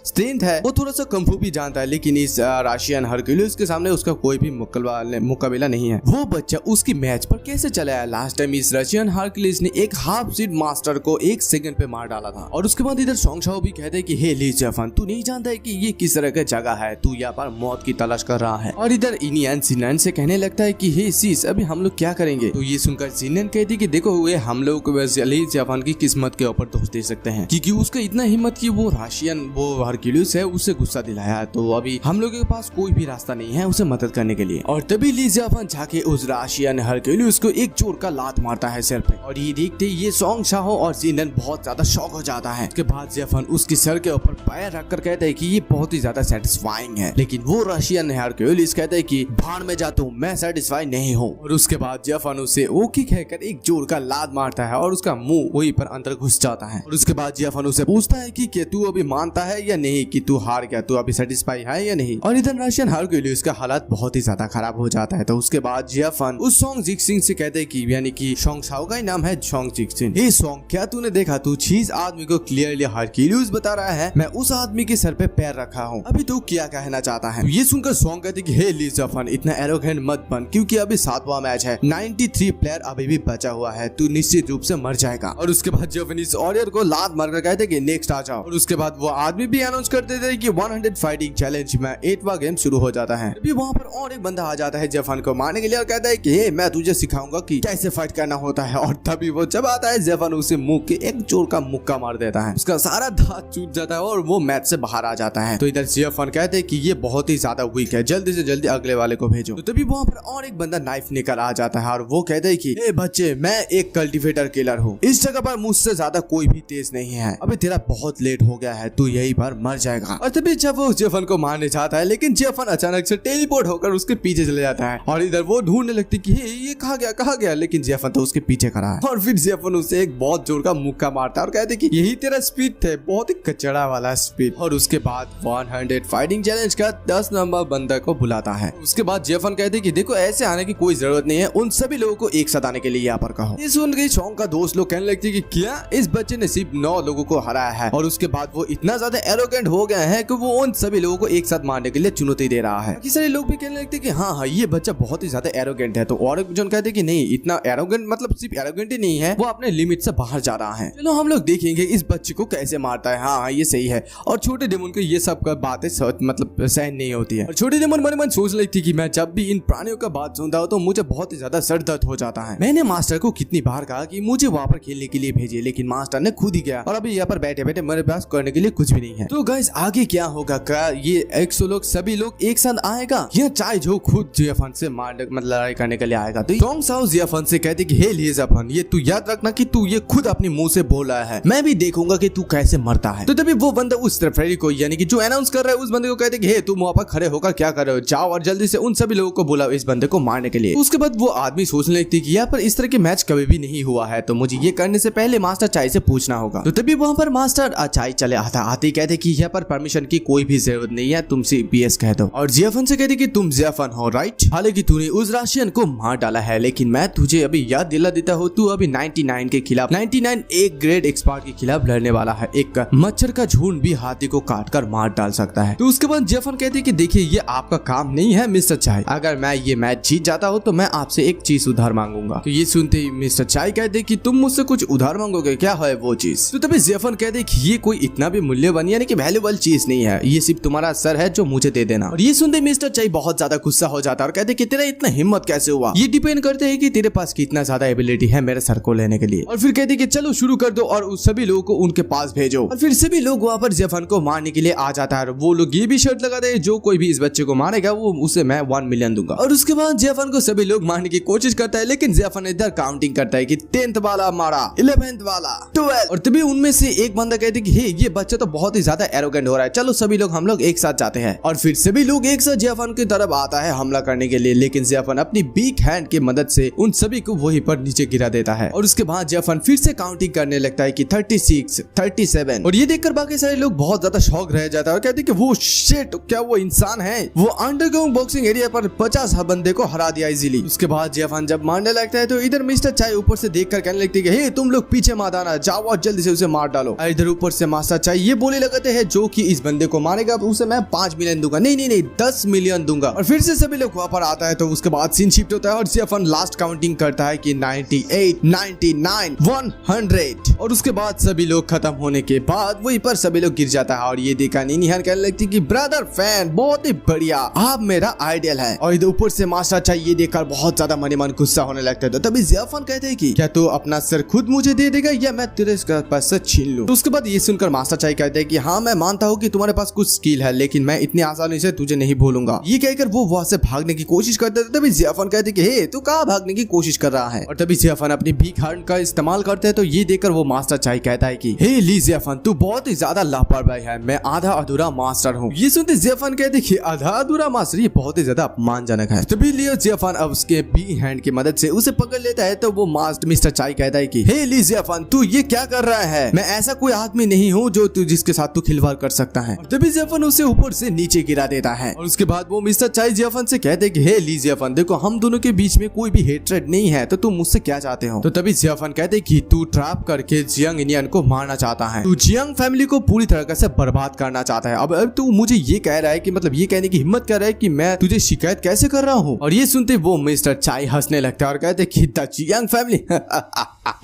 स्ट्रेंथ है, वो थोड़ा सा कंफू भी जानता है, लेकिन इस रशियन हरक्यूलिस के सामने उसका कोई भी मुकाबला नहीं है। वो बच्चा उसकी मैच पर कैसे चला है? लास्ट टाइम इस रशियन हरक्यूलिस ने एक हाफ सीड मास्टर को 1 सेकंड पे मार डाला था। और उसके बाद इधर सोंगशाओ भी कहते हैं कि हे ली जियाफन, तू नहीं जानता है कि ये किस तरह की जगह है, तू यहाँ पर मौत की तलाश कर रहा है। और इधर इनियन सिनन से कहने लगता है कि हे सीस, अभी हम लोग क्या करेंगे? तो ये सुनकर सिनन कहती कि देखो हुए हम लोग ली जियाफन की किस्मत के ऊपर दोष दे सकते हैं, क्योंकि उसका इतना हिम्मत कि वो रशियन वो हरक्यूलिस है उसे गुस्सा दिलाया, तो अभी हम लोगों के पास कोई भी रास्ता नहीं है उसे मदद करने के लिए। और तभी ली जियाफन जाके उस रशियन हरक्यूलिस को एक जोर का लात मारता है सिर पे। और ये देखते ये सोंगशाओ और सिनन बहुत ज्यादा शॉक हो जाता है। उसके बाद जियाफन उसकी सर के ऊपर पैर रखकर कहते हैं कि ये बहुत ही ज्यादा सेटिस्फाइंग है, लेकिन वो रशियन हरक्यूलिस कहते हैं कि भाड़ में जाता हूँ, मैं सेटिस्फाई नहीं हूँ। और उसके बाद जियाफन उसे ओके कहकर एक जोर का लात मारता है और उसका मुंह वहीं पर अंदर घुस जाता है। और उसके बाद जियाफन उसे पूछता है कि तू अभी मानता है या नहीं कि तू हार गया, तू अभी सेटिस्फाई है या नहीं। और इधर रशियन हरक्यूलिस का हालत बहुत ही ज्यादा खराब हो जाता है। तो उसके बाद जियाफन उस सोंग जिक्सिन से कहते हैं कि यानी कि सोंगशाओ का ही नाम है सोंग जिक्सिन, हे सोंग, क्या तूने देखा? तू चीज आदमी को क्लियरली हरक्यूलिस बता रहा है, मैं उस आदमी के सर पे पैर रखा हूँ, अभी तू क्या कहना चाहता है? ये सुनकर सोंग कहते कि हे ली जियाफन, इतना एरोगेंट मत बन, क्योंकि अभी 7वां मैच है, 93 प्लेयर अभी भी बचा हुआ है, तू निश्चित रूप से मर जाएगा। और उसके बाद जापानीज ऑडियंस को लात मारकर कहते कि नेक्स्ट आ जाओ। और उसके बाद वो आदमी भी अनाउंस कर देते हैं कि 100 फाइटिंग चैलेंज में 8वां गेम शुरू हो जाता है। अभी वहाँ पर और एक बंदा आ जाता है जियाफन को मारने के लिए और कहता है कि हे मैं तुझे सिखाऊंगा कि कैसे फाइट करना होता है। और तभी वो जब आता है जियाफन उसे मुंह के एक जोर का मुक्का मार देता है, उसका सारा दांत टूट जाता है और वो मैच से बाहर आ जाता है। तो इधर जियाफन कहते हैं कि ये बहुत ही ज्यादा वीक है, जल्दी से जल्दी अगले वाले को भेजो। तो तभी वहाँ पर और एक बंदा नाइफ निकल आ जाता है और वो कहते हैं कि ए बच्चे, मैं एक कल्टीवेटर किलर हूँ, इस जगह पर मुझसे ज्यादा कोई भी तेज नहीं है, अभी तेरा बहुत लेट हो गया है, तू यही पर मर जाएगा। और तभी जब वो जियाफन को मारने जाता है, लेकिन जियाफन अचानक से टेलीपोर्ट होकर उसके पीछे चले जाता है। और इधर वो ढूंढने लगती कि ये कहाँ गया, लेकिन जियाफन तो उसके पीछे खड़ा है। और फिर जियाफन उसे एक बहुत जोर का मुक्का मारता है और कहते कि यही तेरा स्पीड थे, बहुत ही कचड़ा वाला स्पीड। और उसके बाद 100 फाइटिंग चैलेंज का 10 नंबर बंदा को बुलाता है। उसके बाद जियाफन कहते कि देखो ऐसे आने की कोई जरूरत नहीं है, उन सभी लोगों को एक साथ आने के लिए यहाँ पर कहो। ये सुन के सोंग का दोस्त लोग कहने लगते कि क्या इस बच्चे ने सिर्फ 9 लोगों को हराया है? और उसके बाद वो इतना ज्यादा एरोगेंट हो गया है कि वो उन सभी लोगों को एक साथ मारने के लिए चुनौती दे रहा है। बाकी सारे लोग भी कहने लगते कि हाँ ये बच्चा बहुत ही ज्यादा एरोगेंट है। तो और एक जन कहते कि नहीं, इतना एरोगेंट मतलब सिर्फ एरोगेंट ही नहीं है, वो अपने लिमिट से बाहर जा रहा है। चलो हम लोग देखेंगे इस बच्चे को कैसे मारता है। हाँ ये सही है। और छोटे डेमन को ये सब बातें मतलब सहन नहीं होती है। और छोटे डेमन मन मन सोच लेती कि मैं जब भी इन प्राणियों का बात सुनता हूँ तो मुझे बहुत ही ज्यादा सर दर्द हो जाता है। मैंने मास्टर को कितनी बार कहा कि मुझे वहाँ पर खेलने के लिए भेजिए, लेकिन मास्टर ने खुद ही गया और अभी यहाँ पर बैठे बैठे मेरे पास करने के लिए कुछ भी नहीं है। तो गाइस आगे क्या होगा? क्या ये 100 लोग सभी लोग एक साथ आएगा या चाहे जो खुद जियाफन से मतलब लड़ाई करने के लिए आएगा? तो सोंगशाओ जियाफन से कहते कि हे जियाफन, ये तू याद रखना कि तू ये खुद अपने मुंह से बोल रहा है, मैं भी देखूंगा कि तू कैसे मरता है। तो तभी वो बंदा उस रेफरी को यानी कि जो अनाउंस कर रहा है उस बंदे को कहते कि हे तुम वहाँ पर खड़े होकर क्या कर रहे हो, जाओ और जल्दी से उन सभी लोगों को बुलाओ इस बंदे को मारने के लिए। उसके बाद वो आदमी सोचने लगती कि यहाँ पर इस तरह के मैच कभी भी नहीं हुआ है, तो मुझे ये करने से पहले मास्टर चाय से पूछना होगा। तो तभी वहाँ पर मास्टर चाय चले आता आते कहते कि यहाँ पर परमिशन की कोई भी जरूरत नहीं है, तुम CPS कह दो। और जियाफन से कहते कि तुम जियाफन हो राइट, हालांकि तूने उस रशियन को मार डाला है, लेकिन मैं तुझे अभी याद दिला देता हूँ, तू अभी 99 के खिलाफ 99 एक ग्रेड एक्सपर्ट के खिलाफ लड़ने वाला है। एक मच्छर का झुंड भी हाथी को काट कर मार डाल सकता है। तो उसके बाद जियाफन कहते कि देखिए ये आपका काम नहीं है मिस्टर चाय, अगर मैं ये मैच जीत जाता हूँ तो मैं आपसे एक चीज उधार मांगूंगा। तो ये सुनते ही मिस्टर चाय कहते कि तुम मुझसे कुछ उधार मांगोगे, क्या है वो चीज? तो तभी जियाफन कहते कि ये कोई इतना भी मूल्यवान यानी कि वैल्यूएबल चीज नहीं है, ये सिर्फ तुम्हारा सर है जो मुझे दे देना। और ये सुनते मिस्टर चाई बहुत ज्यादा गुस्सा हो जाता है और कहते कि तेरा इतना हिम्मत कैसे हुआ, ये डिपेंड करते है कि तेरे पास कितना ज्यादा एबिलिटी है मेरे सर को लेने के लिए। और फिर कहते कि चलो शुरू कर दो और उस सभी लोगों को उनके पास भेजो। और फिर सभी लोग वहाँ पर जेफन को मारने के लिए आ जाता है। वो लोग ये भी शर्त लगाते हैं जो कोई भी इस बच्चे को मारेगा वो उसे मैं 1 मिलियन दूंगा। और उसके बाद जेफन को सभी लोग मारने की कोशिश करता है, लेकिन जेफन इधर काउंटिंग करता है कि 10th वाला मारा, 11th वाला, 12। और तभी उनमें से एक बंदा कहते कि हे ये बच्चा तो बहुत ही ज्यादा एरोगेंट हो रहा है, चलो सभी लोग हम लोग एक साथ जाते हैं। और फिर सभी लोग एक साथ जेफन की तरफ आता है हमला करने के लिए, लेकिन जेफन अपनी बिग हैंड की मदद से उन सभी को वहीं पर नीचे गिरा देता है। और उसके बाद जेफन फिर से काउंटिंग करने लगता है कि 36, 37। और ये देखकर बाकी सारे लोग बहुत ज्यादा शॉक रह जाता है और कहते हैं कि वो शिट, क्या वो इंसान है? वो अंडरग्राउंड बॉक्सिंग एरिया पर 50 बंदे को हरा दिया इजीली। उसके बाद जेफन जब मारने लगता है तो इधर मिस्टर चाय ऊपर से देखकर कहने लगती है हे तुम लोग पीछे मत आना, जाओ और जल्दी से उसे मार डालो। इधर ऊपर से मास्टर चाय ये बोले लगाते हैं जो कि इस बंदे को मारेगा उसे मैं 5 मिलियन दूंगा, नहीं 10 मिलियन दूंगा। और फिर से सभी लोग वहाँ पर आता है तो उसके बाद सीन शिफ्ट होता है और जेफन लास्ट काउंटिंग करता है कि 98, 99, 100। और उसके बाद सभी लोग खत्म होने के बाद वहीं पर सभी लोग गिर जाता है। और ये देखा निहार कहने लगती कि ब्रदर फैन बहुत ही बढ़िया, आप मेरा आइडियल है। और इधर ऊपर से मास्टर चाय ये देखकर बहुत ज्यादा मन गुस्सा होने लगता है। तो तभी जेफन कहते हैं कि क्या तू अपना सर खुद मुझे दे देगा या मैं तेरे पास से छीन लूं? तो उसके बाद ये सुनकर मास्टर चाय कहते हैं कि हाँ मैं मानता हूँ कि तुम्हारे पास कुछ स्किल है, लेकिन मैं इतनी आसानी से तुझे नहीं भूलूंगा। ये कहकर वो वहाँ से भागने की कोशिश करते थे। तभी जेफन कहते कि हे तू कहाँ भागने की कोशिश कर रहा है? और तभी जेफन अपनी बिग हैंड का इस्तेमाल करते हैं। तो ये देखकर वो मास्टर चाय कहता है कि हे ली जेफन तू बहुत ही ज्यादा लापरवाही है, मैं आधा अधूरा मास्टर हूँ। ये सुनते जेफन कहते कि आधा अधूरा मास्टर, ये बहुत ही ज्यादा अपमानजनक है। तभी लियो जेफन अब उसके बिग हैंड की मदद से उसे पकड़ लेता है। तो वो मास्टर मिस्टर चाय कहता है कि हे ली जेफन तू ये क्या कर रहा है? मैं ऐसा कोई आदमी नहीं हूँ जो तू जिसके साथ तू खिलवाड़ कर सकता है। और तभी जेफन उसे ऊपर से नीचे गिरा देता है। और उसके बाद वो मिस्टर चाय जेफन से कहते कि हे ली जेफन देखो हम दोनों के बीच में कोई भी हेट्रेड नहीं है, तो तुम मुझसे क्या चाहते हो? तो तभी जेफन कहते कि तू ट्रैप करके जियांग इंडियन को मारना चाहता है, तू जियांग फैमिली को पूरी तरह से बर्बाद करना चाहता है। अब तू मुझे ये कह रहा है कि मतलब ये कहने की हिम्मत कर रहा है कि मैं तुझे शिकायत कैसे कर रहा हूँ? और ये सुनते वो मिस्टर चाय हंसने लगता है और कहते कि द जियांग फैमिली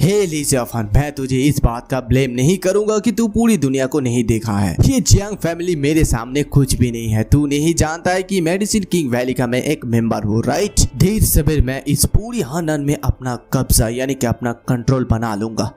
हे ली जेफन मैं तुझे इस बात का ब्लेम नहीं करूंगा कि तू पूरी दुनिया को नहीं देखा है। ये जियांग फैमिली मेरे सामने कुछ भी नहीं है। तू नहीं जानता है कि मेडिसिन किंग वैली का मैं एक मेंबर हूँ, राइट? देर सवेर मैं इस पूरी हनन में अपना कब्जा यानी कि अपना कंट्रोल बना लूंगा।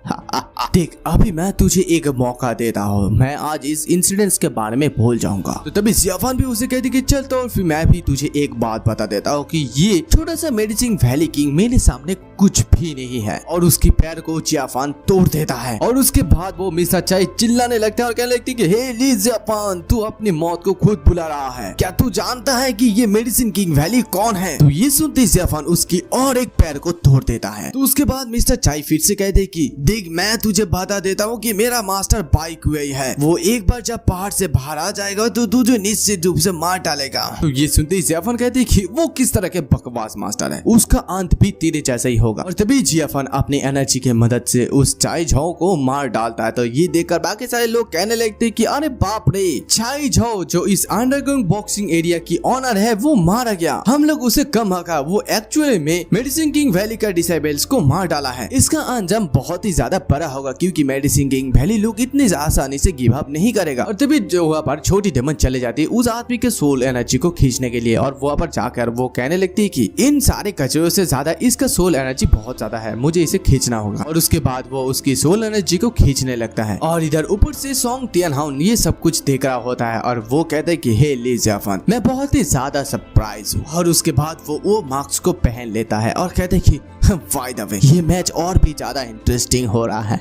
देख अभी मैं तुझे एक मौका देता हूँ, मैं आज इस इंसिडेंट्स के बारे में भूल जाऊंगा। तो तभी जेफन भी उसे कहती कि चल तो फिर मैं भी तुझे एक बात बता देता हूँ कि ये छोटा सा मेडिसिन वैली किंग मेरे सामने कुछ भी नहीं है। और उसकी पैर को जेफन तोड़ देता है। और उसके बाद वो मिस्टर चाय चिल्लाने लगता है और कहने लगती कि हे ली जेफन तू अपनी मौत को खुद बुला रहा है, क्या तू जानता है कि ये मेडिसिन किंग वैली कौन है? तो ये सुनते जेफन उसकी और एक पैर को तोड़ देता है। तो उसके बाद मिस्टर चाय फिर से कहते कि देख मैं तुझे बता देता हूँ कि मेरा मास्टर बाइक हुई है, वो एक बार जब पहाड़ से बाहर आ जाएगा तो तुझे निश्चित रूप से मार डालेगा। तो ये सुनते जेफन कहते कि वो किस तरह के बकवास मास्टर है, उसका अंत भी तेरे जैसा ही होगा। और तभी जेफन अपनी एनर्जी की मदद से उस चाय झाओ को मार डालता है। तो ये देखकर बाकी सारे लोग कहने लगते कि अरे बाप रे, चाय झाओ जो इस अंडरग्राउंड बॉक्सिंग एरिया की ऑनर है वो मारा गया, हम लोग उसे कम हका, वो एक्चुअली में मेडिसिन किंग वैली का डिसेबल्स को मार डाला है। इसका अंजाम बहुत ही ज्यादा बड़ा होगा क्योंकि मेडिसिन किंग वैली लोग इतनी आसानी से गिव अप नहीं करेगा। और तभी जो वहाँ पर छोटी डेमन चले जाती है उस आदमी के सोल एनर्जी को खींचने के लिए, और वहाँ पर जाकर वो कहने लगती है कि इन सारे कचरों से ज्यादा इसका सोल एनर्जी बहुत ज्यादा है, मुझे इसे खींचना होगा। और उसके बाद वो उसकी सोल एनर्जी को खींचने लगता है। और इधर ऊपर से सॉन्ग तियानहाउन ये सब कुछ देख रहा होता है और वो कहते हैं कि हे ली जेफन मैं बहुत ही ज्यादा सरप्राइज हूँ। और उसके बाद वो मास्क को पहन लेता है और कहते हैं कि बाय द वे ये मैच और भी ज्यादा इंटरेस्टिंग हो रहा है।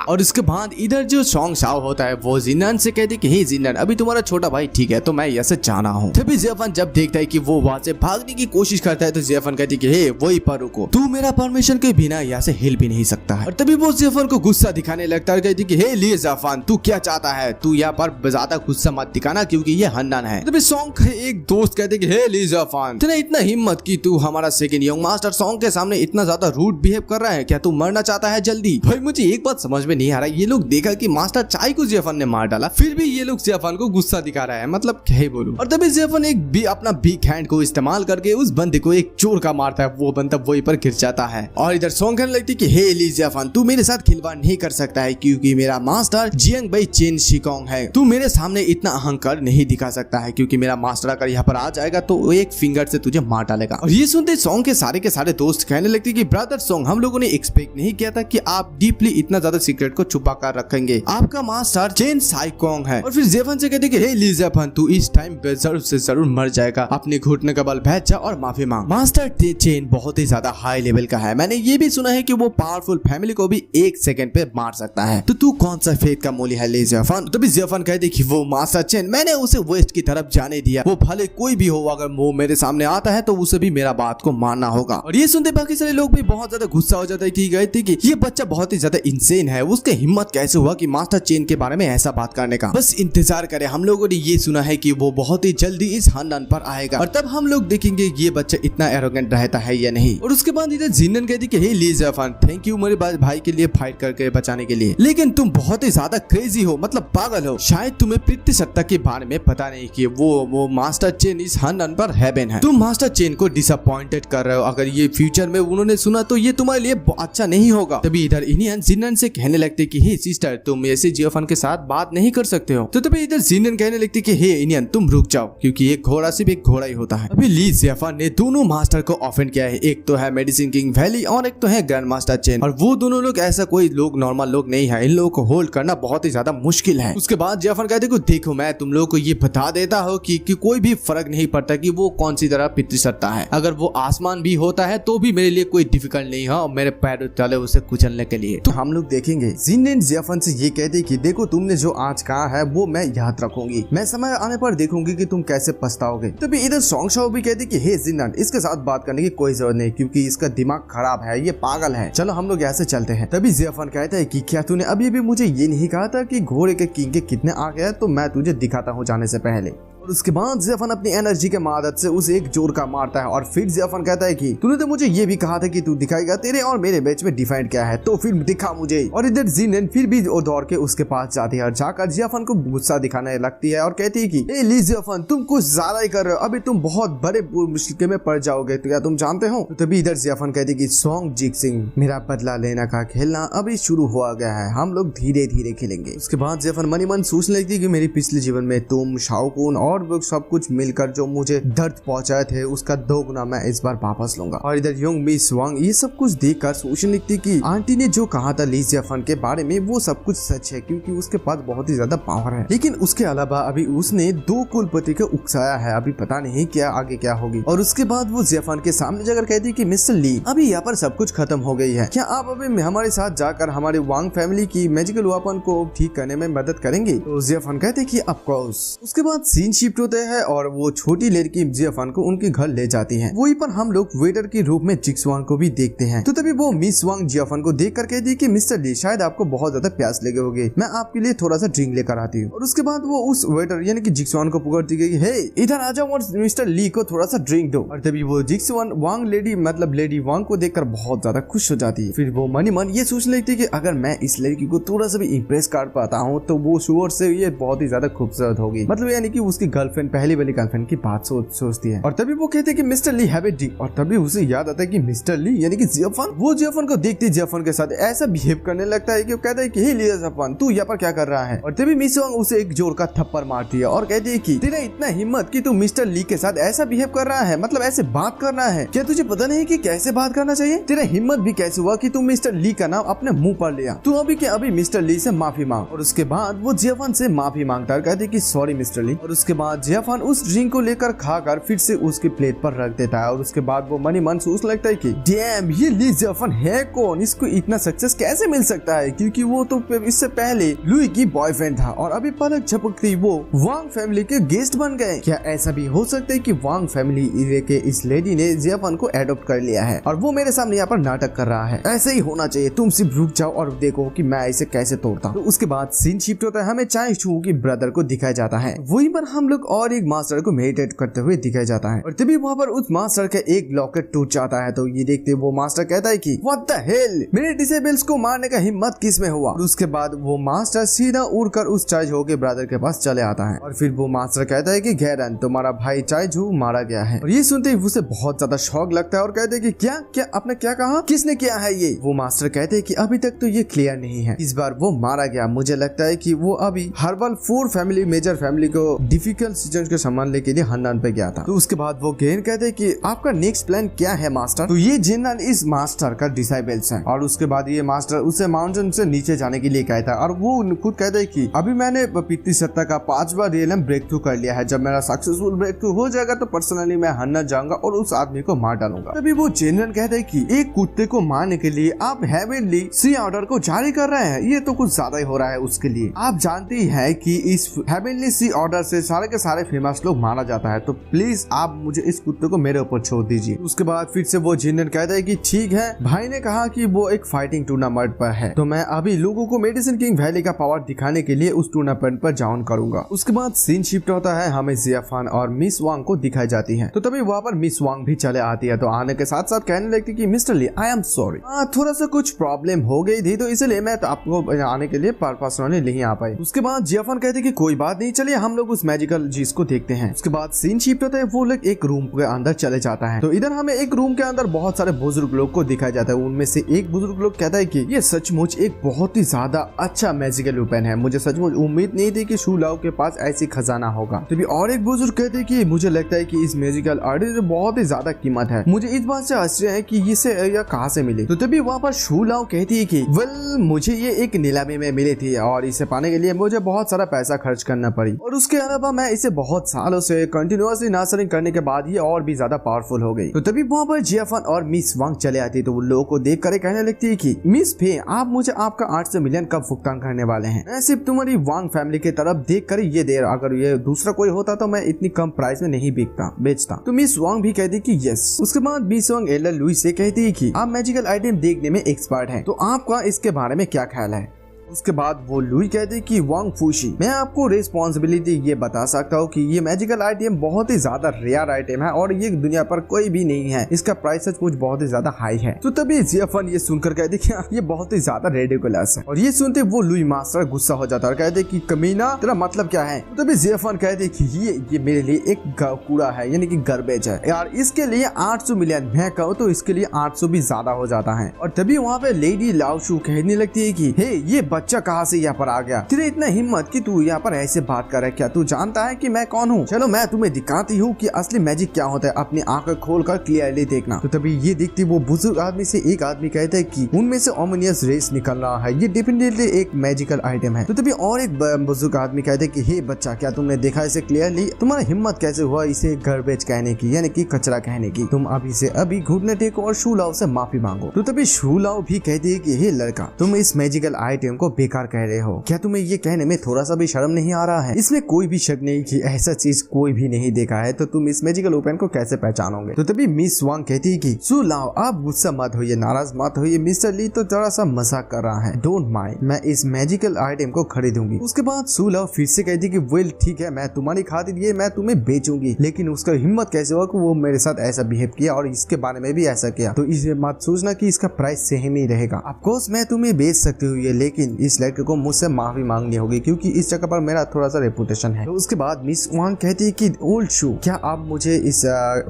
और इसके बाद इधर जो सॉन्ग शाओ होता है वो जिन्नान से कहती कि हे जिन्नान अभी तुम्हारा छोटा भाई ठीक है तो मैं यहाँ से जाना हूँ। तभी जेफन जब देखता है कि वो वहाँ से भागने की कोशिश करता है तो जेफन कहती कि हे वही पर रुको, तू मेरा परमिशन के बिना यहाँ से हिल भी नहीं सकता है। और तभी वो जेफन को गुस्सा दिखाने लगता है, कहती कि हे ली जेफन तू क्या चाहता है, तू यहाँ पर ज्यादा गुस्सा मत दिखाना क्योंकि ये हन्नन है। तभी सॉन्ग का एक दोस्त कहते कि हे ली जेफन तूने इतना हिम्मत की, तू हमारा सेकंड यंग मास्टर सॉन्ग के सामने इतना ज्यादा रूड बिहेव कर रहा है, क्या तू मरना चाहता है जल्दी? भाई मुझे एक बात समझ में में नहीं आ रहा। ये लोग देखा कि मास्टर चाय को जियाफन ने मार डाला, फिर भी ये लोग जियाफन को गुस्सा दिखा रहा है, मतलब क्या ही बोलूं। और तभी जियाफन अपना बिग हैंड को इस्तेमाल करके उस बंदे को एक चोर का मारता है, वो बंदा वहीं पर गिर जाता है। और इधर सॉन्ग कहने लगती कि हे ली जियाफन, तू मेरे साथ खिलवाड़ नहीं कर सकता है क्योंकि मेरा मास्टर जियांग बाई चेन शिकोंग है। तू मेरे सामने इतना अहंकार नहीं दिखा सकता है क्योंकि मेरा मास्टर अगर यहाँ पर आ जाएगा तो वो एक फिंगर से तुझे मार डालेगा। और ये सुनते सॉन्ग के सारे दोस्त कहने लगते कि ब्रदर सॉन्ग, हम लोगों ने एक्सपेक्ट नहीं किया था कि आप डीपली इतना ज्यादा सीक्रेट को छुपा कर रखेंगे। आपका मास्टर चेन साइकोंग है। और फिर जियाफन से कहते कि हे ली जियाफन, तू इस टाइम जरूर से जरूर मर जाएगा, अपने घुटने का बल बैठ जा और माफी मांग। मास्टर चेन बहुत ही ज्यादा हाई लेवल का है, मैंने ये भी सुना है कि वो पावरफुल फैमिली को भी 1 सेकंड पे मार सकता है, तो तू कौन सा फेथ का मूल्य है ली जियाफन। तभी जियाफन कहते कि वो मास्टर चेन, मैंने उसे वेस्ट की तरफ जाने दिया, वो भले कोई भी हो, अगर वो मेरे सामने आता है तो उसे भी मेरा बात को मानना होगा। और ये सुनते बाकी सारे लोग भी बहुत ज्यादा गुस्सा हो जाता है कि ये बच्चा बहुत ही ज्यादा इंसेन है, उसके हिम्मत कैसे हुआ कि मास्टर चेन के बारे में ऐसा बात करने का। बस इंतजार करें, हम लोगों ने ये सुना है कि वो बहुत ही जल्दी इस खानदान पर आएगा और तब हम लोग देखेंगे ये बच्चा इतना एरोगेंट रहता है या नहीं। और उसके बाद इधर जिनन कहती कि हे ली जियाफन, थैंक यू मेरे भाई के लिए फाइट करके बचाने के लिए, लेकिन तुम बहुत ही ज्यादा क्रेजी हो, मतलब पागल हो। शायद तुम्हें पृथ्वी सत्ता के बारे में पता नहीं कि वो मास्टर चेन इस खानदान पर हेवन है। तुम मास्टर चेन को डिसअपॉइंटेड कर रहे हो, अगर ये फ्यूचर में उन्होंने सुना तो ये तुम्हारे लिए अच्छा नहीं होगा। तभी इधर इनियन जिनन से कहने लगते कि हे सिस्टर, तुम ऐसे जियाफन के साथ बात नहीं कर सकते हो। तो तभी इधर जिनन कहने लगती कि हे इनियन, तुम रुक जाओ क्योंकि एक घोड़ा सिर्फ एक घोड़ा ही होता है। अभी ली जियाफन ने दोनों मास्टर को ऑफेंड किया है, एक तो है मेडिसिन किंग वैली और एक तो है ग्रैंड मास्टर चेन, और वो दोनों लोग ऐसा कोई लोग नॉर्मल लोग नहीं है, इन लोगों को होल्ड करना बहुत ही ज्यादा मुश्किल है। उसके बाद जियाफन कहते को देखो, मैं तुम लोगों को ये बता देता हूँ कि कोई भी फर्क नहीं पड़ता कि वो कौन सी तरह पितृसत्ता है, अगर वो आसमान भी होता है तो भी मेरे लिए कोई डिफिकल्ट नहीं है और मेरे पैर चले उसे कुचलने के लिए। तो हम लोग देखेंगे। जिनन जियाफन से ये कहते कि देखो, तुमने जो आज कहा है वो मैं याद रखूंगी, मैं समय आने पर देखूंगी कि तुम कैसे पछताओगे। तभी इधर सॉन्ग शाओ भी कहती कि हे जिनन, इसके साथ बात करने की कोई जरूरत नहीं क्योंकि इसका दिमाग खराब है, ये पागल है, चलो हम लोग ऐसे चलते हैं। तभी जियाफन कहता है कि क्या तूने अभी भी मुझे ये नहीं कहा था कि घोड़े के किंग के कितने आंख है, तो मैं तुझे दिखाता हूँ जाने से पहले। और उसके बाद जियाफन अपनी एनर्जी के मदद से उसे एक जोर का मारता है और फिर जियाफन कहता है कि तूने तो मुझे ये भी कहा था कि तू दिखाएगा तेरे और मेरे बीच में डिफाइंड क्या है, तो फिर दिखा मुझे। और इधर जिनन फिर भी दौड़ के उसके पास जाती है और जाकर जियाफन को गुस्सा दिखाने लगती है और कहती है कि ए ली जियाफन, तुम कुछ ज्यादा ही कर रहे हो, अभी तुम बहुत बड़े मुश्किल में पड़ जाओगे, तो क्या तुम जानते हो। तो तभी इधर जियाफन कहती कि सॉन्ग जिक्सिंग, मेरा बदला लेना का खेलना अभी शुरू हुआ गया है, हम लोग धीरे धीरे खेलेंगे। उसके बाद जियाफन मनी मन सोचने लगती है कि मेरे पिछले जीवन में तुम, शाओकुन और सब कुछ मिलकर जो मुझे दर्द पहुंचाए थे उसका 2 गुना मैं इस बार वापस लूंगा। और इधर योंग मी स्वांग ये सब कुछ देखकर सोचने लगती कि आंटी ने जो कहा था ली जियाफन के बारे में वो सब कुछ सच है क्योंकि उसके पास बहुत ही ज्यादा पावर है, लेकिन उसके अलावा अभी उसने 2 कुलपति को उकसाया है, अभी पता नहीं क्या आगे क्या होगी। और उसके बाद वो जियाफन के सामने जाकर कहती कि मिस्टर ली, अभी यहाँ पर सब कुछ खत्म हो गई है, क्या आप अभी हमारे साथ जाकर हमारे वांग फैमिली की मैजिकल वेपन को ठीक करने में मदद करेंगे। तो जियाफन कहते कि ऑफ कोर्स। उसके बाद सीन शिफ्ट होते हैं और वो छोटी लड़की जियाफन को उनके घर ले जाती है। वहीं पर हम लोग वेटर के रूप में जिक्सवांग को भी देखते हैं। तो तभी वो मिस वांग जियाफन को देख कर कहती है कि मिस्टर ली, शायद आपको बहुत ज्यादा प्यास लगे होगी, मैं आपके लिए थोड़ा सा ड्रिंक लेकर आती हूँ। और उसके बाद वो उस वेटर यानी कि जिक्सवांग को पुकारती है कि हे इधर आ जाओ और मिस्टर ली को थोड़ा सा ड्रिंक दो। और तभी वो जिक्सवांग वांग लेडी मतलब लेडी वांग को देखकर बहुत ज्यादा खुश हो जाती है। फिर वो मनी मन ये सोचने लगती है कि अगर मैं इस लड़की को थोड़ा सा भी इम्प्रेस कर पाता हूँ तो वो श्योर से ये बहुत ही ज्यादा खूबसूरत होगी, मतलब यानी कि उसकी गर्लफ्रेंड, पहली वाली गर्लफ्रेंड की बात सोचती है। और तभी वो कहते हैं कि Mister Lee have a drink. और तभी उसे याद आता है कि मिस्टर ली यानी कि जियाफन, वो जियाफन को देखते जियाफन के साथ ऐसा बिहेव करने लगता है कि वो कहता है कि हे जियाफन, तू यहाँ पर क्या कर रहा है। और तभी मिस वांग उसे एक जोर का थप्पड़ मारती है और कहती है कि तेरा इतना हिम्मत कि तू मिस्टर ली के साथ ऐसा बिहेव कर रहा है, मतलब ऐसे बात कर रहा है, क्या तुझे पता नहीं कि कैसे बात करना चाहिए। तेरा हिम्मत भी कैसे हुआ कि तू मिस्टर ली का नाम अपने मुंह पर लिया, तू अभी के अभी मिस्टर ली से माफी मांग। और उसके बाद वो जियाफन से माफी मांगता है, कहती है कि सॉरी मिस्टर ली। और उसके बाद जियाफन उस ड्रिंक को लेकर खाकर फिर से उसकी प्लेट पर रख देता है। और उसके बाद वो मनी मन सोचने लगता है कि डैम ये ली जियाफन है कौन, इसको इतना सक्सेस कैसे मिल सकता है, क्योंकि वो तो इससे पहले लुई की बॉयफ्रेंड था और अभी पलक झपकती वो वांग फैमिली के गेस्ट बन गए। क्या ऐसा भी हो सकता है कि वांग फैमिली के इस लेडी ने जियाफन को एडॉप्ट कर लिया है और वो मेरे सामने यहाँ पर नाटक कर रहा है। ऐसे ही होना चाहिए, तुम सिर्फ रुक जाओ और देखो कि मैं इसे कैसे तोड़ता हूँ। तो उसके बाद सीन शिफ्ट होता है, हमें चाय छू की ब्रदर को दिखाया जाता है। वहीं पर हम लोग और एक मास्टर को मेडिटेट करते हुए दिखाया जाता है और तभी वहाँ पर उस मास्टर का एक लॉकेट टूट जाता है। तो ये देखते वो मास्टर कहता है कि व्हाट द हेल, मेरे डिसेबल्स को मारने का हिम्मत किस में हुआ। और उसके बाद वो मास्टर सीधा उड़कर उस चाइजू के ब्रदर के पास चले आता है और फिर वो मास्टर कहता है कि गैरन, तुम्हारा भाई चाइजू मारा गया है। और ये सुनते ही उसे बहुत ज्यादा शौक लगता है और कहते हैं कि क्या क्या आपने क्या कहा, किसने किया है ये। वो मास्टर कहते हैं कि अभी तक तो ये क्लियर नहीं है, इस बार वो मारा गया। मुझे लगता है कि वो अभी हर्बल 4 फैमिली मेजर फैमिली को डिफिकल्ट सीजन को संभालने के लिए हन्नान पे गया था। तो उसके बाद वो गेन कहते हैं कि आपका नेक्स्ट प्लान क्या है मास्टर। तो ये जनरल इस मास्टर का डिसाइबल्स है और उसके बाद ये मास्टर उसे माउंटेन से नीचे जाने के लिए कहता है और वो खुद कहता है कि अभी मैंने पितृ सत्ता का 5 बार रियलम ब्रेक थ्रू कर लिया है, जब मेरा सक्सेसफुल ब्रेक थ्रू हो जाएगा तो पर्सनली मैं हन्ना जाऊंगा और उस आदमी को मार डालूंगा। तभी वो जनरल कहता है कि एक कुत्ते को मारने के लिए आप हेवनली सी ऑर्डर को जारी कर रहे हैं, ये तो कुछ ज्यादा ही हो रहा है उसके लिए। आप जानते ही है कि इस हेवनली सी ऑर्डर से सारे के सारे फेमस लोग मारा जाता है, तो प्लीज आप मुझे इस कुत्ते को मेरे ऊपर छोड़ दीजिए। उसके बाद फिर से वो जनरल कहता है कि ठीक है, भाई ने कहा कि वो एक फाइटिंग टूर्नामेंट पर है, तो मैं अभी लोगों को मेडिसिन किंग वैली का पावर दिखाने के लिए उस टूर्नामेंट पर ज्वाइन करूंगा। उसके बाद सीन शिफ्ट होता है, हमें जियाफान और मिस वांग को दिखाई जाती है। तो तभी वहाँ पर मिस वांग भी चले आती है। तो आने के साथ साथ कहने लगती कि Mister Lee I am sorry, थोड़ा सा कुछ प्रॉब्लम हो गई थी, तो इसलिए मैं तो आपको आने के लिए पर्सनली नहीं आ पाई। उसके बाद जियाफान कहते कि कोई बात नहीं, चलिए हम लोग उस मैजिकल चीज को देखते हैं। उसके बाद सीन शिफ्ट होता है, वो लोग एक रूम के अंदर चले जाता है। तो इधर हमें एक रूम के अंदर बहुत सारे बुजुर्ग लोग को दिखाया जाता है। उनमें से एक बुजुर्ग लोग कहता है कि ये सचमुच एक बहुत ही ज्यादा अच्छा मैजिकल वेपन है, मुझे सचमुच उम्मीद नहीं थी कि शू लाओ के पास ऐसी खजाना होगा। तभी और एक बुजुर्ग कहते हैं कि मुझे लगता है कि इस मैजिकल आर्ट बहुत ही ज्यादा कीमत है, मुझे इस बात से आश्चर्य है कि इसे यह कहाँ से मिली। तो तभी वहाँ पर शू लाओ कहती है कि वेल मुझे ये एक नीलामी में मिली थी और इसे पाने के लिए मुझे बहुत सारा पैसा खर्च करना पड़ी, और उसके अलावा मैं इसे बहुत सालों से कंटिन्यूअसली नर्सरिंग करने के बाद ये और भी ज्यादा पावरफुल हो गई। तो तभी वहाँ पर जियाफान और मिस वांग चले आती है। तो वो लोगों को देख कर कहने लगती है कि मिस फे, आप मुझे आपका 800 मिलियन कब भुगतान करने वाले हैं? मैं सिर्फ तुम्हारी वांग फैमिली की तरफ देख कर ये देर, अगर ये दूसरा कोई होता तो मैं इतनी कम प्राइस में नहीं बेचता। तो मिस वांग भी कहती कि यस। उसके बाद मिस वांग एल्डर लुई से कहती है कि आप मैजिकल आइटम देखने में एक्सपर्ट हैं, तो आपका इसके बारे में क्या ख्याल है? उसके बाद वो लुई कहते कि वांग फूशी, मैं आपको रिस्पॉन्सिबिलिटी ये बता सकता हूँ कि ये मैजिकल आइटम बहुत ही ज्यादा रेयर आइटम है और ये दुनिया पर कोई भी नहीं है, इसका प्राइस कुछ बहुत ही ज्यादा हाई है। तो तभी जियाफान ये सुनकर कहते कि ये बहुत ही ज्यादा रेडिकुलस है, और ये सुनते वो लुई मास्टर गुस्सा हो जाता है और कहते कि कमीना तेरा मतलब क्या है। तो तभी जियाफान कहते कि ये मेरे लिए एक कूड़ा है, यानी कि गार्बेज है यार, इसके लिए 800 मिलियन, मैं कहूँ तो इसके लिए 800 भी ज्यादा हो जाता है। और तभी वहाँ पे लेडी लाओशू कहने लगती है कि हे ये बच्चा कहाँ से यहाँ पर आ गया, तेरे इतना हिम्मत कि तू यहाँ पर ऐसे बात कर रहा है, क्या तू जानता है कि मैं कौन हूँ? चलो मैं तुम्हें दिखाती हूँ कि असली मैजिक क्या होता है, अपनी आंखें खोलकर क्लियरली देखना। तो तभी ये देखती वो बुजुर्ग आदमी से एक आदमी कहता है कि उनमें से ओमिनियस रेस निकल रहा है, ये डेफिनेटली एक मैजिकल आइटम है। तो तभी और एक बुजुर्ग आदमी कहते हैं कि हे बच्चा, क्या तुमने देखा इसे क्लियरली? तुम्हारा हिम्मत कैसे हुआ इसे गार्बेज कहने की, यानी कि कचरा कहने की? तुम अभी से अभी घुटने टेको और शू लाओ से माफी मांगो। तो तभी शू लाओ भी कहती है कि हे लड़का, तुम इस मैजिकल आइटम को बेकार कह रहे हो, क्या तुम्हें ये कहने में थोड़ा सा भी शर्म नहीं आ रहा है? इसमें कोई भी शक नहीं कि ऐसा चीज कोई भी नहीं देखा है, तो तुम इस मैजिकल वेपन को कैसे पहचानोगे? तो तभी मिस वांग कहती है कि शू लाओ आप गुस्सा मत होइए, नाराज मत होइए, मिस्टर ली तो जरा सा मजाक कर रहा है, डोंट माइंड, मैं इस मैजिकल आइटम को खरीदूंगी। उसके बाद शू लाओ फिर से कहती कि वेल ठीक है, मैं तुम्हारी खातिर ये मैं तुम्हें बेचूंगी, लेकिन उसका हिम्मत कैसे हुआ कि वो मेरे साथ ऐसा बिहेव किया और इसके बारे में भी ऐसा किया? तो इसे मत सोचना कि इसका प्राइस सेम ही रहेगा। ऑफकोर्स मैं तुम्हें बेच सकती हूँ ये, लेकिन इस लड़के को मुझसे माफी मांगनी होगी क्योंकि इस जगह पर मेरा थोड़ा सा रेपुटेशन है। तो उसके बाद मिस वांग कहती है कि ओल्ड शू, क्या आप मुझे इस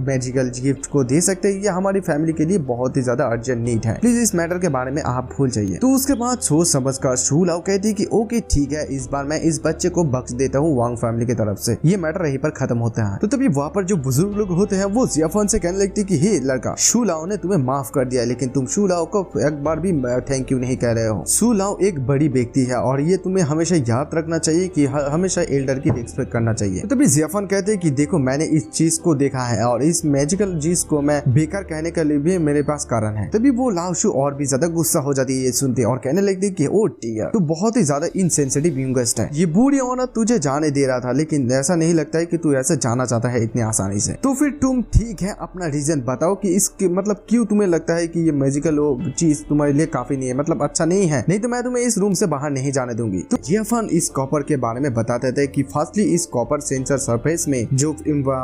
मैजिकल गिफ्ट को दे सकते हैं? ये हमारी फैमिली के लिए बहुत ही ज्यादा अर्जेंट नीड है, प्लीज इस मैटर के बारे में आप भूल जाइए। तो उसके बाद सोच समझ कर शू लाओ कहती है कि ओके ठीक है, इस बार मैं इस बच्चे को बख्श देता हूँ वांग फैमिली की तरफ से, ये मैटर यहीं पर खत्म होता है। तो तभी वहाँ पर जो बुजुर्ग लोग होते हैं वो जियाफान से कहने लगते कि हे लड़का, शू लाओ ने तुम्हें माफ कर दिया, लेकिन तुम शू लाओ को एक बार भी थैंक यू नहीं कह रहे हो। शू लाओ एक बड़ी व्यक्ति है और ये तुम्हें हमेशा याद रखना चाहिए कि हमेशा एल्डर की रिस्पेक्ट करना चाहिए। तो तभी जियाफान कहते हैं कि देखो मैंने इस चीज को देखा है और इस मैजिकल चीज को मैं बेकार कहने के लिए भी मेरे पास कारण है। तभी वो लाओशू और भी ज्यादा गुस्सा हो जाती है ये सुनते और कहने लगती है कि ओ डियर, तू बहुत ही ज्यादा इनसेंसिटिव यूंगस्ट है, ये बूढ़ी औरत तुझे जाने दे रहा था, लेकिन ऐसा नहीं लगता है कि तू ऐसे जाना चाहता है इतनी आसानी से। तो फिर तुम ठीक है अपना रीजन बताओ कि इसके मतलब क्यों तुम्हें लगता है कि ये मैजिकल चीज तुम्हारे लिए काफी नहीं है, मतलब अच्छा नहीं है, नहीं तो मैं तुम्हें इस रूम से बाहर नहीं जाने दूंगी। तो जियाफन इस कॉपर के बारे में बताते थे कि फर्स्टली इस कॉपर सेंसर सरफेस में जो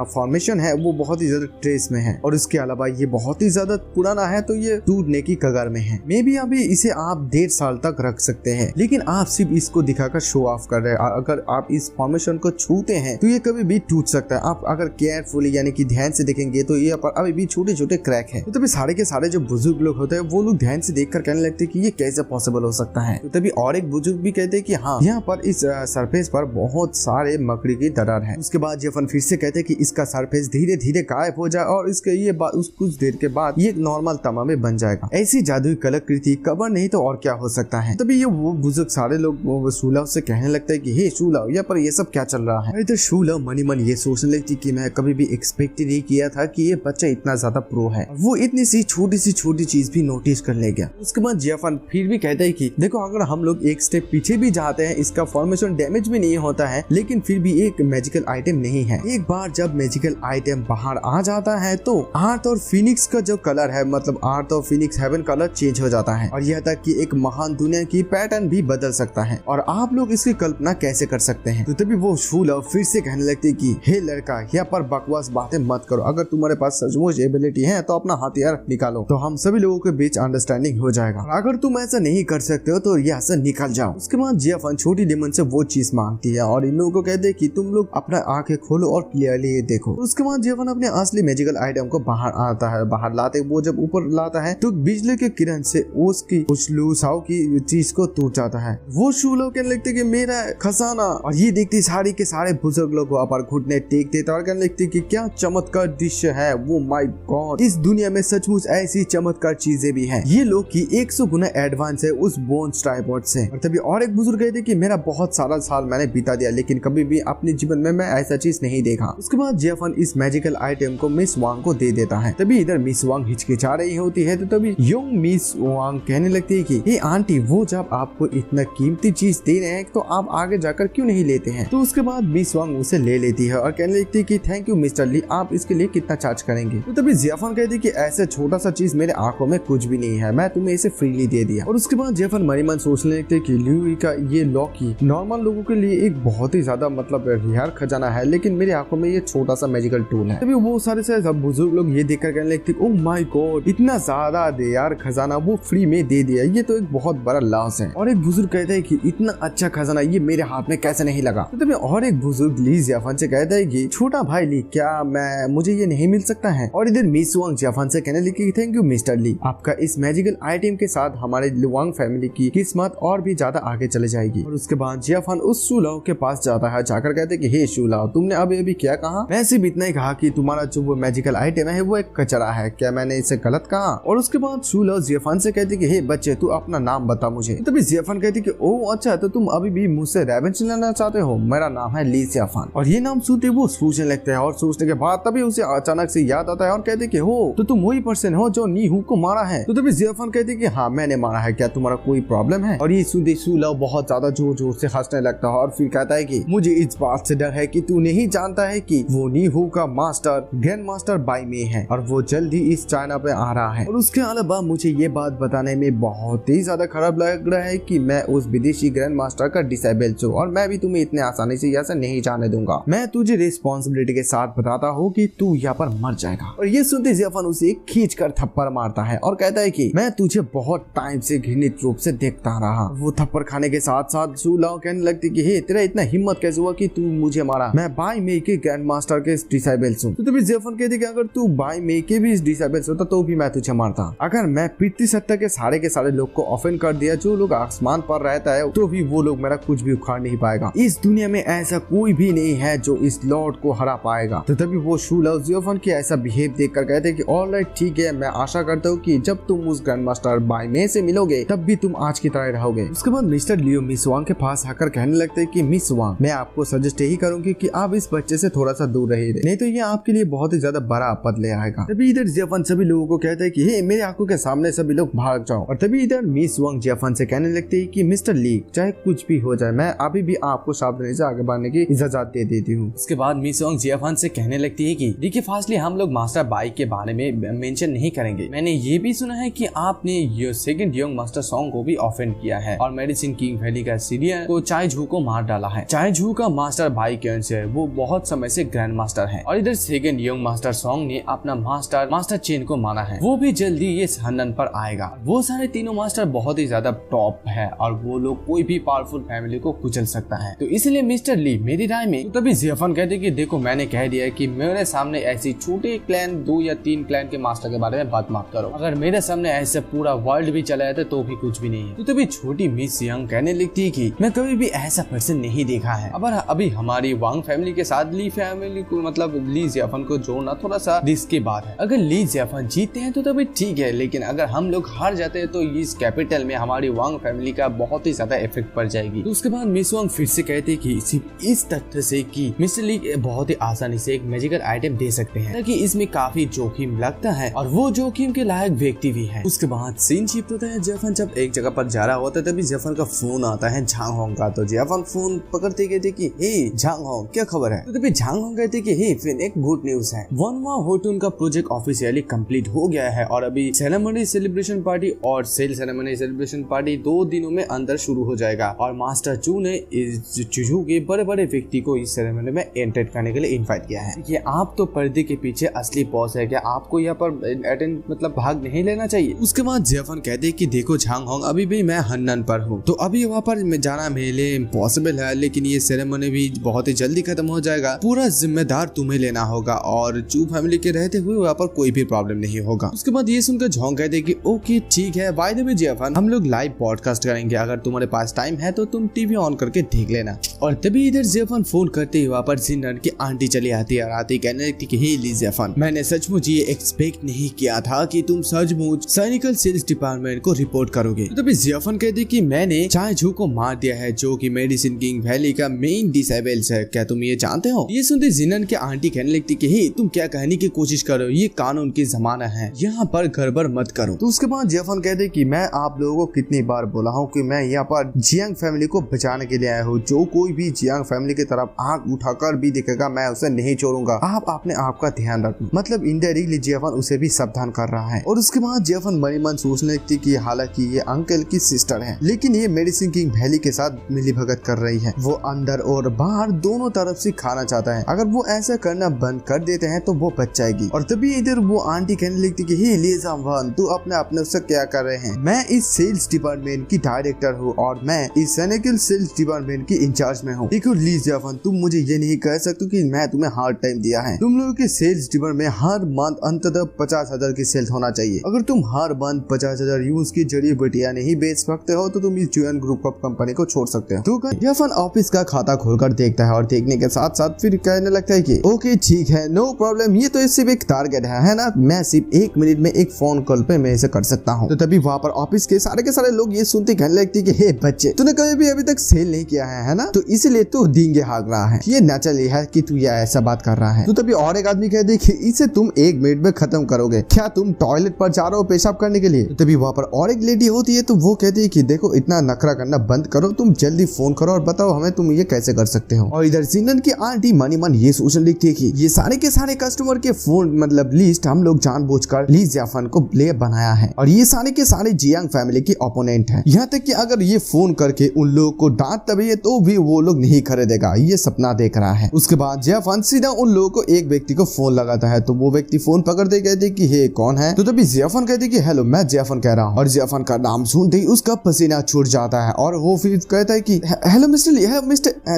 फॉर्मेशन है वो बहुत ही ज्यादा ट्रेस में है और इसके अलावा ये बहुत ही ज्यादा पुराना है, तो ये टूटने की कगार में है। मे भी अभी इसे आप 1.5 साल तक रख सकते हैं, लेकिन आप सिर्फ इसको दिखाकर शो ऑफ कर रहे हैं। अगर आप इस फॉर्मेशन को छूते हैं तो ये कभी भी टूट सकता है। आप अगर केयरफुली यानी कि ध्यान से देखेंगे तो ये पर अभी भी छोटे छोटे क्रैक है। तो तभी सारे के सारे जो बुजुर्ग लोग होते हैं वो लोग ध्यान से देखकर कहने लगते हैं कि ये कैसे पॉसिबल हो सकता है। तो तभी और एक बुजुर्ग भी कहते हैं कि हाँ, यहाँ पर इस सरफेस पर बहुत सारे मकड़ी की दरार है। उसके बाद जियाफन फिर से कहते हैं कि इसका सरफेस धीरे धीरे गायब हो जाए और इसके ये कुछ देर के बाद ये नॉर्मल तमा में बन जाएगा। ऐसी जादुई कलाकृति कबर नहीं तो और क्या हो सकता है। तभी ये वो बुजुर्ग सारे लोग शूलाव से कहने लगता है कि हे शूलाव, यहाँ पर ये सब क्या चल रहा है। इधर शूलाव मनी मन ये सोचने लगती कि मैं कभी भी एक्सपेक्ट नहीं किया था कि ये बच्चा इतना ज्यादा प्रो है, वो इतनी सी छोटी चीज भी नोटिस कर ले गया। उसके बाद जियाफन फिर भी कहता है कि देखो, अगर हम लोग एक स्टेप पीछे भी जाते हैं, इसका फॉर्मेशन डैमेज भी नहीं होता है, लेकिन फिर भी एक मैजिकल आइटम नहीं है। एक बार जब मैजिकल आइटम बाहर आ जाता है तो अर्थ और फिनिक्स का जो कलर है, मतलब अर्थ और फिनिक्स हेवन कलर चेंज हो जाता है और यह तक कि एक महान दुनिया की पैटर्न भी बदल सकता है और आप लोग इसकी कल्पना कैसे कर सकते हैं। तो तभी वो शूलाव फिर से कहने लगती कि हे लड़का, यहाँ पर बकवास बातें मत करो। अगर तुम्हारे पास सचमुच एबिलिटी है तो अपना हथियार निकालो, तो हम सभी लोगों के बीच अंडरस्टैंडिंग हो जाएगा। अगर तुम ऐसा नहीं कर सकते हो तो यहाँ से निकल जाओ। उसके बाद जियाफन छोटी डेमन से वो चीज मांगती है और इन लोगों को कहते हैं कि तुम लोग अपना आंखें खोलो और क्लियरली ये देखो। उसके बाद जियाफन अपने असली मैजिकल आइटम को बाहर लाते, वो जब ऊपर लाता है तो बिजली के किरण से उसकी लूसाओ की चीज को टूट जाता है। वो शूलाव कहने लगते कि मेरा खजाना, और ये देखती सारी के सारे बुजुर्ग लोग वहाँ पर घुटने टेक देते और कहने लगते कि क्या चमत्कार दृश्य है, वो माय गॉड, इस दुनिया में सचमुच ऐसी चमत्कार चीजें भी हैं। ये लोग की 100 गुना एडवांस है उस बोन्स ट्राइपॉड से। और तभी और एक बुजुर्ग कहते कि मेरा बहुत सारा साल मैंने बिता दिया, लेकिन कभी भी अपने जीवन में मैं ऐसा चीज नहीं देखा। उसके बाद जियाफन इस मैजिकल आइटम को मिस वांग को दे देता है। तभी इधर मिस वांग हिचकिचा रही होती है, तो तभी योंग मिस वांग कहने लगती है कि हे आंटी, वो जब आपको इतना कीमती चीज दे रहे हैं तो आप आगे जाकर क्यों नहीं लेते हैं। तो उसके बाद मिस वांग उसे ले लेती है और कहने लगती है कि थैंक यू मिस्टर ली, आप इसके लिए कितना चार्ज करेंगे। तो तभी जियाफन कहती है कि ऐसे छोटा सा चीज मेरे आंखों में कुछ भी नहीं है, मैं तुम्हें इसे फ्रीली दे दिया। और उसके बाद जियाफन मनी मन सोचने लगते कि ल्यूई का ये लॉकी नॉर्मल लोगों के लिए एक बहुत ही ज्यादा मतलब रेयर खजाना है, लेकिन मेरे आंखों में ये छोटा सा मैजिकल टूल है। तभी वो सारे से बुजुर्ग लोग ये देखकर कहने लगते ओह माय गॉड, इतना ज्यादा रेयर खजाना वो फ्री में दे दिया, ये तो एक बहुत बड़ा लॉस है। और एक बुजुर्ग कहता है कि इतना अच्छा खजाना ये मेरे हाथ में कैसे नहीं लगा। तो तभी और एक बुजुर्ग ली जियाफन से कहता है कि छोटा भाई ली, क्या मुझे ये नहीं मिल सकता है। और इधर मिस वांग जियाफन से कहने लगी थैंक यू मिस्टर ली, आपका इस मैजिकल आइटम के साथ हमारे लुआंग फैमिली की किस्मत और भी ज्यादा आगे चले जाएगी। और उसके बाद जियाफन उस शूलाव के पास जाता है, जाकर कहते हैं कि हे शूलाव, तुमने अभी क्या कहा। मैं सिर्फ इतना ही कहा कि तुम्हारा जो वो मैजिकल आइटम है वो एक कचरा है, क्या मैंने इसे गलत कहा। और उसके बाद शूलाव जियाफन से कहते कि हे बच्चे, तू अपना नाम बता मुझे। तभी जियाफन कहती कि ओह अच्छा, तो तुम अभी भी मुझसे रेवेंज लेना चाहते हो, मेरा नाम है ली जियाफन। और ये नाम सुनते वो सोचने लगते हैं और सोचने के बाद तभी उसे अचानक से याद आता है और कहते कि हो तो तुम वही पर्सन हो जो नी हु को मारा है। तो तभी जियाफन कहती कि हाँ मैंने मारा है, क्या तुम्हारा कोई प्रॉब्लम है। और ये सुनते शूलाव बहुत ज्यादा जोर जोर से हंसने लगता है और फिर कहता है कि मुझे इस बात से डर है कि तू नहीं जानता है कि वो नी हु का मास्टर ग्रैंड मास्टर बाई मे है और वो जल्दी इस चाइना पे आ रहा है। और उसके अलावा मुझे ये बात बताने में बहुत ही ज्यादा खराब लग रहा है कि मैं उस विदेशी ग्रैंड मास्टर का डिसेबल हूँ और मैं भी तुम्हें इतने आसानी से यहाँ नहीं जाने दूंगा। मैं तुझे रिस्पॉन्सिबिलिटी के साथ बताता हूँ कि तू यहाँ पर मर जाएगा। और ये सुनते जियाफन उसे खींच कर थप्पड़ मारता है और कहता है कि मैं तुझे बहुत टाइम से घृणित रूप से देखता रहा। वो थप्पड़ खाने के साथ साथ शूलाव कहने लगती कि हे तेरा इतना हिम्मत कैसे हुआ कि तू मुझे मारा, मैं बाई मे के ग्रैंड मास्टर के डिसेबल हूँ। तो तभी जियाफन कहते कि अगर तू बाई मे के भी डिसेबल होता तो भी मैं तुझे मारता। अगर मैं पृथ्वी सत्ता के सारे लोग को ऑफेंड कर दिया, जो लोग आसमान पर रहता है, तो भी वो लोग मेरा कुछ भी उखाड़ नहीं पाएगा। इस दुनिया में ऐसा कोई भी नहीं है जो इस लॉर्ड को हरा पाएगा। तो तभी वो शूलाव जियाफन के ऐसा बिहेव देखकर कहते कि ऑलराइट ठीक है, मैं आशा करता हूँ कि जब तुम उस ग्रैंड मास्टर बाई मे से मिलोगे तब भी तुम आज की तरह रहोगे। उसके बाद मिस्टर लियो मिस वांग के पास आकर कहने लगते कि मिस वांग, मैं आपको सजेस्ट यही करूंगी कि आप इस बच्चे से थोड़ा सा दूर रहिए, नहीं तो ये आपके लिए बहुत ही ज्यादा बड़ा आपद ले आएगा। तभी इधर जियाफन सभी लोगों को कहता है कि हे मेरे आंखों के सामने सभी लोग भाग जाओ। और तभी इधर मिस वांग जियाफन से कहने लगती है कि मिस्टर ली, चाहे कुछ भी हो जाए मैं अभी भी आपको सावधानी से आगे बढ़ने की इजाजत दे देती हूँ। उसके बाद मिस वांग जियाफन से कहने लगती है कि देखिए फास्टली हम लोग मास्टर बाई के बारे में मेंशन नहीं करेंगे। मैंने ये भी सुना है कि आपने ये सेकंड यंग मास्टर सॉन्ग को भी ऑफेंड किया किया है और मेडिसिन किंग वैली का सीनियर को चाय झू को मार डाला है। चाय झू का मास्टर भाई केन से वो बहुत समय से ग्रैंड मास्टर है और इधर सेकंड यंग मास्टर सॉन्ग ने अपना मास्टर चेन को माना है। वो भी जल्दी ये हनन पर आएगा। वो सारे तीनों मास्टर बहुत ही ज्यादा टॉप है और वो लोग कोई भी पावरफुल फैमिली को कुचल सकता है। तो इसलिए मिस्टर ली मेरी राय में तो तभी जियाफन कहते कि देखो मैंने कह दिया कि मेरे सामने ऐसी छोटे क्लैन 2 या 3 क्लैन के मास्टर के बारे में बात मत करो। अगर मेरे सामने ऐसे पूरा वर्ल्ड भी चला जाता तो भी कुछ भी नहीं है। तो तभी छोटी मिस यंग कहने लगती है कि मैं कभी भी ऐसा पर्सन नहीं देखा है। अब अभी हमारी वांग फैमिली के साथ ली फैमिली को मतलब ली जियाफन को जोड़ना थोड़ा सा रिस्क की बात है। अगर ली जियाफन जीतते हैं तो तभी ठीक है, लेकिन अगर हम लोग हार जाते हैं तो इस कैपिटल में हमारी वांग फैमिली का बहुत ही ज्यादा इफेक्ट पड़ जाएगी। तो उसके बाद मिस वांग फिर से कहते हैं कि सिर्फ इस तथ्य से कि मिस्टर ली बहुत ही आसानी से एक मैजिकल आइटम दे सकते हैं ताकि इसमें काफी जोखिम लगता है और वो जोखिम के लायक व्यक्ति भी है। उसके बाद सीन शिफ्ट होता है। जियाफन जब एक जगह पर जा रहा होता है तभी जियाफन का फोन आता है झांग होंग का। तो जियाफन फोन पकड़ते कहते कि हे झांग होंग क्या खबर है। तो तभी झांग होंग कहते कि हे फिर एक गुड न्यूज है, वनवा होटून का प्रोजेक्ट ऑफिशियली कंप्लीट हो गया है और अभी सेरेमनी सेलिब्रेशन पार्टी और सेल सेरेमनी सेलिब्रेशन पार्टी 2 दिनों में अंदर शुरू हो जाएगा और मास्टर चू ने इस चूजू के बड़े बड़े व्यक्ति को इस सेरेमनी में एंटर करने के लिए इनवाइट किया है। कि आप तो पर्दे के पीछे असली बॉस है, क्या आपको यहाँ पर अटेंड मतलब भाग नहीं लेना चाहिए। उसके बाद जियाफन कहते कि देखो झांग होंग अभी भी मैं हन्नन पर हूँ तो अभी वहाँ पर जाना मेरे लिए इम्पॉसिबल है, लेकिन ये सेरेमनी भी बहुत ही जल्दी खत्म हो जाएगा। पूरा जिम्मेदार तुम्हें लेना होगा और चू फैमिली के रहते हुए वहाँ पर कोई भी प्रॉब्लम नहीं होगा। उसके बाद ये सुनकर झोंग कहते कि ओके ठीक है, बाय द वे जियाफन हम लोग लाइव पॉडकास्ट करेंगे, अगर तुम्हारे पास टाइम है तो तुम टीवी ऑन करके देख लेना। और तभी इधर जियाफन फोन करते ही वहाँ पर जिनन की आंटी चली आती है और आती कहने लगती कि हे ली जियाफन मैंने सचमुच ये एक्सपेक्ट नहीं किया था कि तुम सचमुच साइनिकल सेल्स डिपार्टमेंट को रिपोर्ट करोगे। तो तभी जियाफन कहती कि मैंने चाय झू को मार दिया है जो कि मेडिसिन किंग वैली का मेन डिसेबल्स है, क्या तुम ये जानते हो। ये सुनते जिनन की आंटी कहने लगती कि हे तुम क्या कहने की कोशिश कर रहे हो, ये कानून की जमाना है, यहाँ पर गड़बड़ मत करो। तो उसके बाद जियाफन कहते कि मैं आप लोगों को कितनी बार बोला हूँ कि मैं यहाँ पर जियांग फैमिली को बचाने के लिए आया हूँ। जो कोई भी जियांग फैमिली की तरफ आंख उठाकर भी दिखेगा मैं उसे नहीं छोड़ूंगा। आप अपने आप का ध्यान रखना। मतलब इनडायरेक्टली जियाफन उसे भी सावधान कर रहा है। और उसके बाद जियाफन बड़ी मन सोचने लगती कि हालांकि ये अंकल की सिस्टर है लेकिन ये मेडिसिन किंग वैली के साथ मिली भगत कर रही है। वो अंदर और बाहर दोनों तरफ से खाना चाहता है। अगर वो ऐसा करना बंद कर देते हैं तो वो बच जाएगी। और तभी इधर वो आंटी कहने लगती कि हे ली जियाफन तू अपने उससे क्या कर रहे हैं, मैं इस सेल्स डिपार्टमेंट की डायरेक्टर हूँ और मैं इस सेनेकल सेल्स डिपार्टमेंट की इंचार्ज में हूँ। देखो ली जियाफन तुम मुझे ये नहीं कह सकते कि मैं तुम्हें हार्ड टाइम दिया है। तुम लोगों के सेल्स डिपार्टमेंट में हर मंथ अंततः 50,000 की सेल्स होना चाहिए। अगर तुम हर मंथ 50,000 यूज की जड़ी बूटियां नहीं बेच सकते हो तो तुम इस जुएन ग्रुप ऑफ कंपनी को छोड़ सकते हो। तो जियाफन ऑफिस का खाता खोलकर देखता है और देखने के साथ साथ फिर कहने लगता है कि ओके ठीक है नो प्रॉब्लम, ये तो सिर्फ एक टारगेट है ना, मैं सिर्फ 1 मिनट में एक फोन कॉल पे मैं इसे कर सकता हूँ। तो तभी वहाँ पर ऑफिस के सारे लोग ये सुनते कहने लगते कि हे बच्चे तूने कभी भी अभी तक सेल नहीं किया है ना, तो इसलिए तू डींगे हाँक रहा है, ये नेचुरली है कि तू ये ऐसा बात कर रहा है। तो तभी और एक आदमी कहते कि इसे तुम 1 मिनट में खत्म करोगे, क्या तुम टॉयलेट पर जा रहे हो पेशाब करने के लिए। तो तभी वहाँ पर और एक लेडी होती है तो वो कहती है कि देखो इतना नखरा करना बंद करो, तुम जल्दी फोन करो और बताओ हमें तुम ये कैसे कर सकते हो। और इधर जिनन की आंटी मनी मन ये सोचने लगती है कि ये सारे के सारे कस्टमर के फोन मतलब लिस्ट हम लोग जानबूझकर ली जियाफन को ले बनाया है और ये सारे के सारे जियांग फैमिली के ओपोनेंट है। यहाँ तक कि अगर ये फोन करके उन लोगों को डांट तभी तो भी वो लोग नहीं खरीदेगा, ये सपना देख रहा है। उसके बाद जियाफन सीधा उन लोगों को एक व्यक्ति को फोन लगाता है तो वो व्यक्ति फोन पकड़ते कहते कि हे कौन है। तो तभी जियाफन कहते कि हेलो मैं जियाफन कह रहा हूँ। और जियाफन का नाम सुनते ही उसका पसीना छूट जाता है और वो फिर कहता है कि हेलो मिस्टर ली,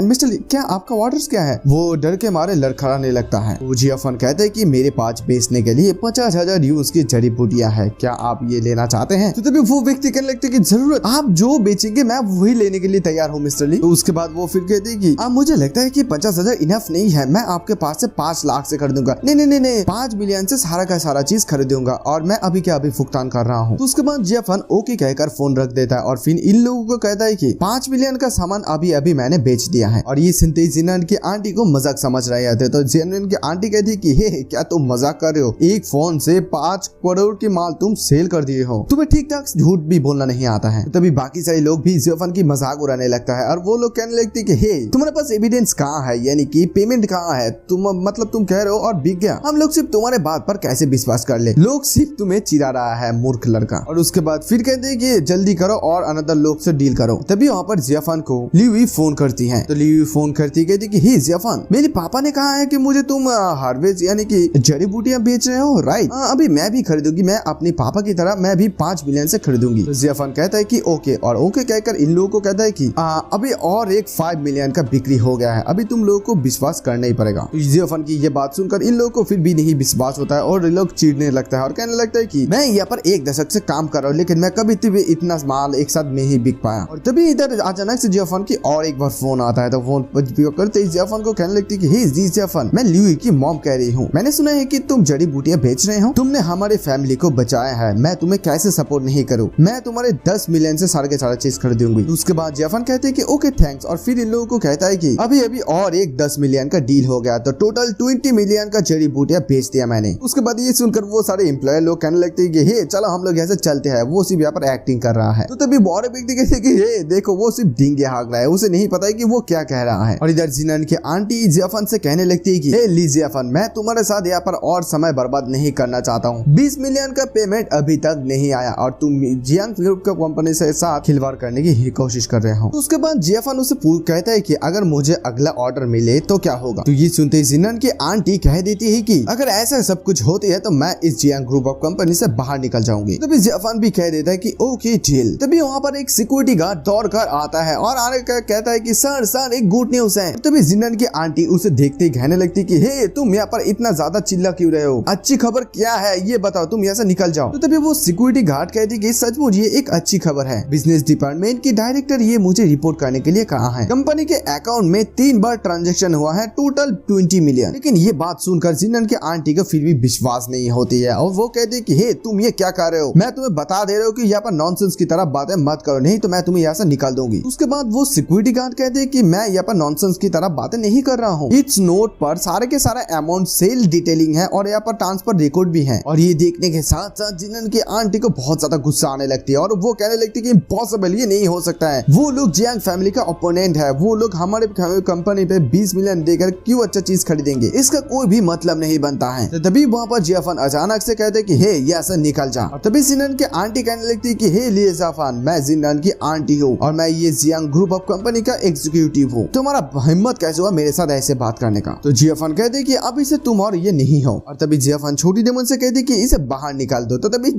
मिस्टर ली क्या आपका ऑर्डर क्या है। वो डर के मारे लड़खड़ाने लगता है। वो जियाफन कहते हैं कि मेरे पास बेचने के लिए 50,000 यूज की जड़ी बूटियां है, क्या आप ये लेना चाहते हैं। तो तभी वो व्यक्ति कहने लगते कि जरूर आप जो बेचेंगे मैं वही लेने के लिए तैयार हूँ मिस्टर ली। तो उसके बाद वो फिर कहते हैं कि अब मुझे लगता है कि 50,000 इनफ नहीं है, मैं आपके पास से 5 लाख से खरीदूंगा। नहीं 5 मिलियन से सारा का सारा चीज खरीदूंगा और मैं अभी क्या अभी भुगतान कर रहा हूँ। तो उसके बाद जियाफन ओके कहकर फोन रख देता है और फिर इन लोगों को कहता है कि 5 मिलियन का सामान अभी मैंने बेच दिया है। और ये सुनते ही जिनन की आंटी को मजाक समझ रहे थे तो जिनन की आंटी कहती कि हे क्या तुम मजाक कर रहे हो, एक फोन से 5 करोड़ की माल तुम सेल कर दिए हो, तुम्हें ठीक ठाक झूठ भी बोलना नहीं आता है। तभी बाकी सारे लोग भी जियाफन की मजाक उड़ाने लगता है और वो लोग कहने लगते कि हे तुम्हारे पास एविडेंस कहाँ है, यानी कि पेमेंट कहाँ है, तुम कह रहे हो और बिक गया, हम लोग सिर्फ तुम्हारे बात पर कैसे विश्वास कर ले, लोग सिर्फ तुम्हें चिढ़ा रहा है मूर्ख लड़का। और उसके बाद फिर कहते हैं कि जल्दी करो और अनदर लोग से डील करो। तभी वहाँ पर जियाफान को लिवी फोन करती है। तो लिवी फोन करती कहती कि हे जियाफान, मेरे पापा ने कहा है कि मुझे तुम हार्वेस्ट यानी कि जड़ी बूटियां बेच रहे हो, राइट? अभी मैं भी खरीदूंगी, मैं अपने पापा की तरह मैं भी 5 मिलियन से खरीदूंगी। तो जियाफान कहता है कि ओके, और ओके कहकर इन लोगों को कहता है कि अभी और एक 5 मिलियन का बिक्री हो गया है, अभी तुम लोगों को विश्वास करना ही पड़ेगा। तो जियाफान की ये बात सुनकर इन लोगों को फिर भी नहीं विश्वास होता है और ये लोग चिढ़ने लगता है और कहने लगता है कि मैं यहाँ पर 1 दशक से काम कर रहा हूँ, लेकिन मैं कभी भी इतना माल एक साथ नहीं बिक पाया। और तभी इधर अचानक से जियाफान की और एक बार फोन आता है। तो फोन करते ही जियाफान को कहने लगती है कि हे जियाफान, मैं ल्यूई की मॉम कह रही हूँ, मैंने सुना है कि तुम जड़ी बूटियां बेच रहे हो, तुमने हमारे फैमिली को बचाया है, मैं तुम्हें कैसे सपोर्ट नहीं करूँ, मैं तुम्हारे 10 मिलियन से सारा चीज खरीदूंगी। उसके बाद जियाफान कहते हैं कि ओके थैंक्स, और फिर इन लोगों को कहता है कि अभी और एक 10 मिलियन का डील हो गया, तो टोटल 20 मिलियन का जड़ी बूटियां बेच दिया मैंने। उसके बाद ये सुनकर वो सारे एम्प्लॉय लोग कहने लगते हैं कि हे चलो हम लोग यहाँ से चलते हैं, वो सिर्फ यहाँ पर एक्टिंग कर रहा है। तो तभी बड़े व्यक्ति कहते हैं कि हे देखो वो सिर्फ ढींगे हाँक रहा है, उसे नहीं पता है कि वो क्या कह रहा है। और इधर जिनान की आंटी जियाफान से कहने लगती है कि हे ली जियाफान, मैं तुम्हारे साथ यहाँ पर और समय बर्बाद नहीं करना चाहता हूँ, 20 मिलियन का पेमेंट अभी तक नहीं आया और तुम जियांग ग्रुप का कंपनी से साथ खिलवाड़ करने की कोशिश कर रहे हो। तो उसके बाद जियाफान उसे कहता है कि अगर मुझे अगला ऑर्डर मिले तो क्या होगा। तो ये सुनते ही जिनान की आंटी कह देती है कि अगर ऐसा सब कुछ होती है तो मैं इस जियांग ग्रुप ऑफ कंपनी से बाहर निकल जाऊंगी। तभी जियाफान भी कह देता है कि ओके डील। तभी वहाँ पर एक सिक्योरिटी गार्ड दौड़कर आता है और आने का कहता है कि सर एक गुड न्यूज है। तभी जिनान की आंटी उसे देखते ही कहने लगती कि हे तुम यहाँ पर इतना ज्यादा चिल्ला क्यों रहे हो, अच्छी खबर क्या है ये बताओ, तुम यहाँ से निकल जाओ। तो तभी वो सिक्योरिटी गार्ड कहती कि सचमुच ये एक अच्छी खबर है, बिजनेस डिपार्टमेंट की डायरेक्टर ये मुझे रिपोर्ट करने के लिए कहा है, कंपनी के अकाउंट में 3 बार ट्रांजैक्शन हुआ है, टोटल 20 मिलियन। लेकिन ये बात सुनकर जिनान की आंटी को फिर भी विश्वास नहीं होती है और वो कहती है कि हे तुम ये क्या कर रहे हो, मैं तुम्हें बता दे रहा हूँ कि यहाँ पर नॉनसेंस की तरह बातें मत करो, नहीं तो मैं तुम्हें यहाँ से निकाल दूंगी। उसके बाद वो सिक्योरिटी गार्ड कहते हैं कि मैं यहाँ पर नॉनसेंस की तरह बातें नहीं कर रहा हूँ, इट्स नोट पर सारे के सारा अमाउंट सेल डिटेलिंग है और यहाँ पर ट्रांसफर रिकॉर्ड भी है। और ये देखने के साथ साथ जिनान की आंटी को बहुत ज्यादा गुस्सा आने लगती है और वो कहने लगती है कि इम्पॉसिबल, ये नहीं हो सकता है, वो लोग जियांग फैमिली का ओपोनेंट है, वो लोग हमारे कंपनी पे 20 मिलियन देकर क्यों अच्छा चीज खरीदेंगे, इसका कोई भी मतलब नहीं बनता है। तो तभी वहाँ पर जियाफान अचानक से कहते कि हे यहाँ से निकल जा। और तभी जिनान की आंटी कहने लगती है कि हे लिए जियाफान, मैं जिनान की आंटी हूँ और मैं ये जियांग ग्रुप ऑफ कंपनी का एग्जीक्यूटिव हूँ, तुम्हारा हिम्मत कैसे हुआ मेरे साथ ऐसे बात करने का। तो जियाफान कहते कि अब इसे तुम और ये नहीं हो। और तभी जियाफान छोटी डेमन से कहती कि इसे बाहर निकाल दो। तो तभी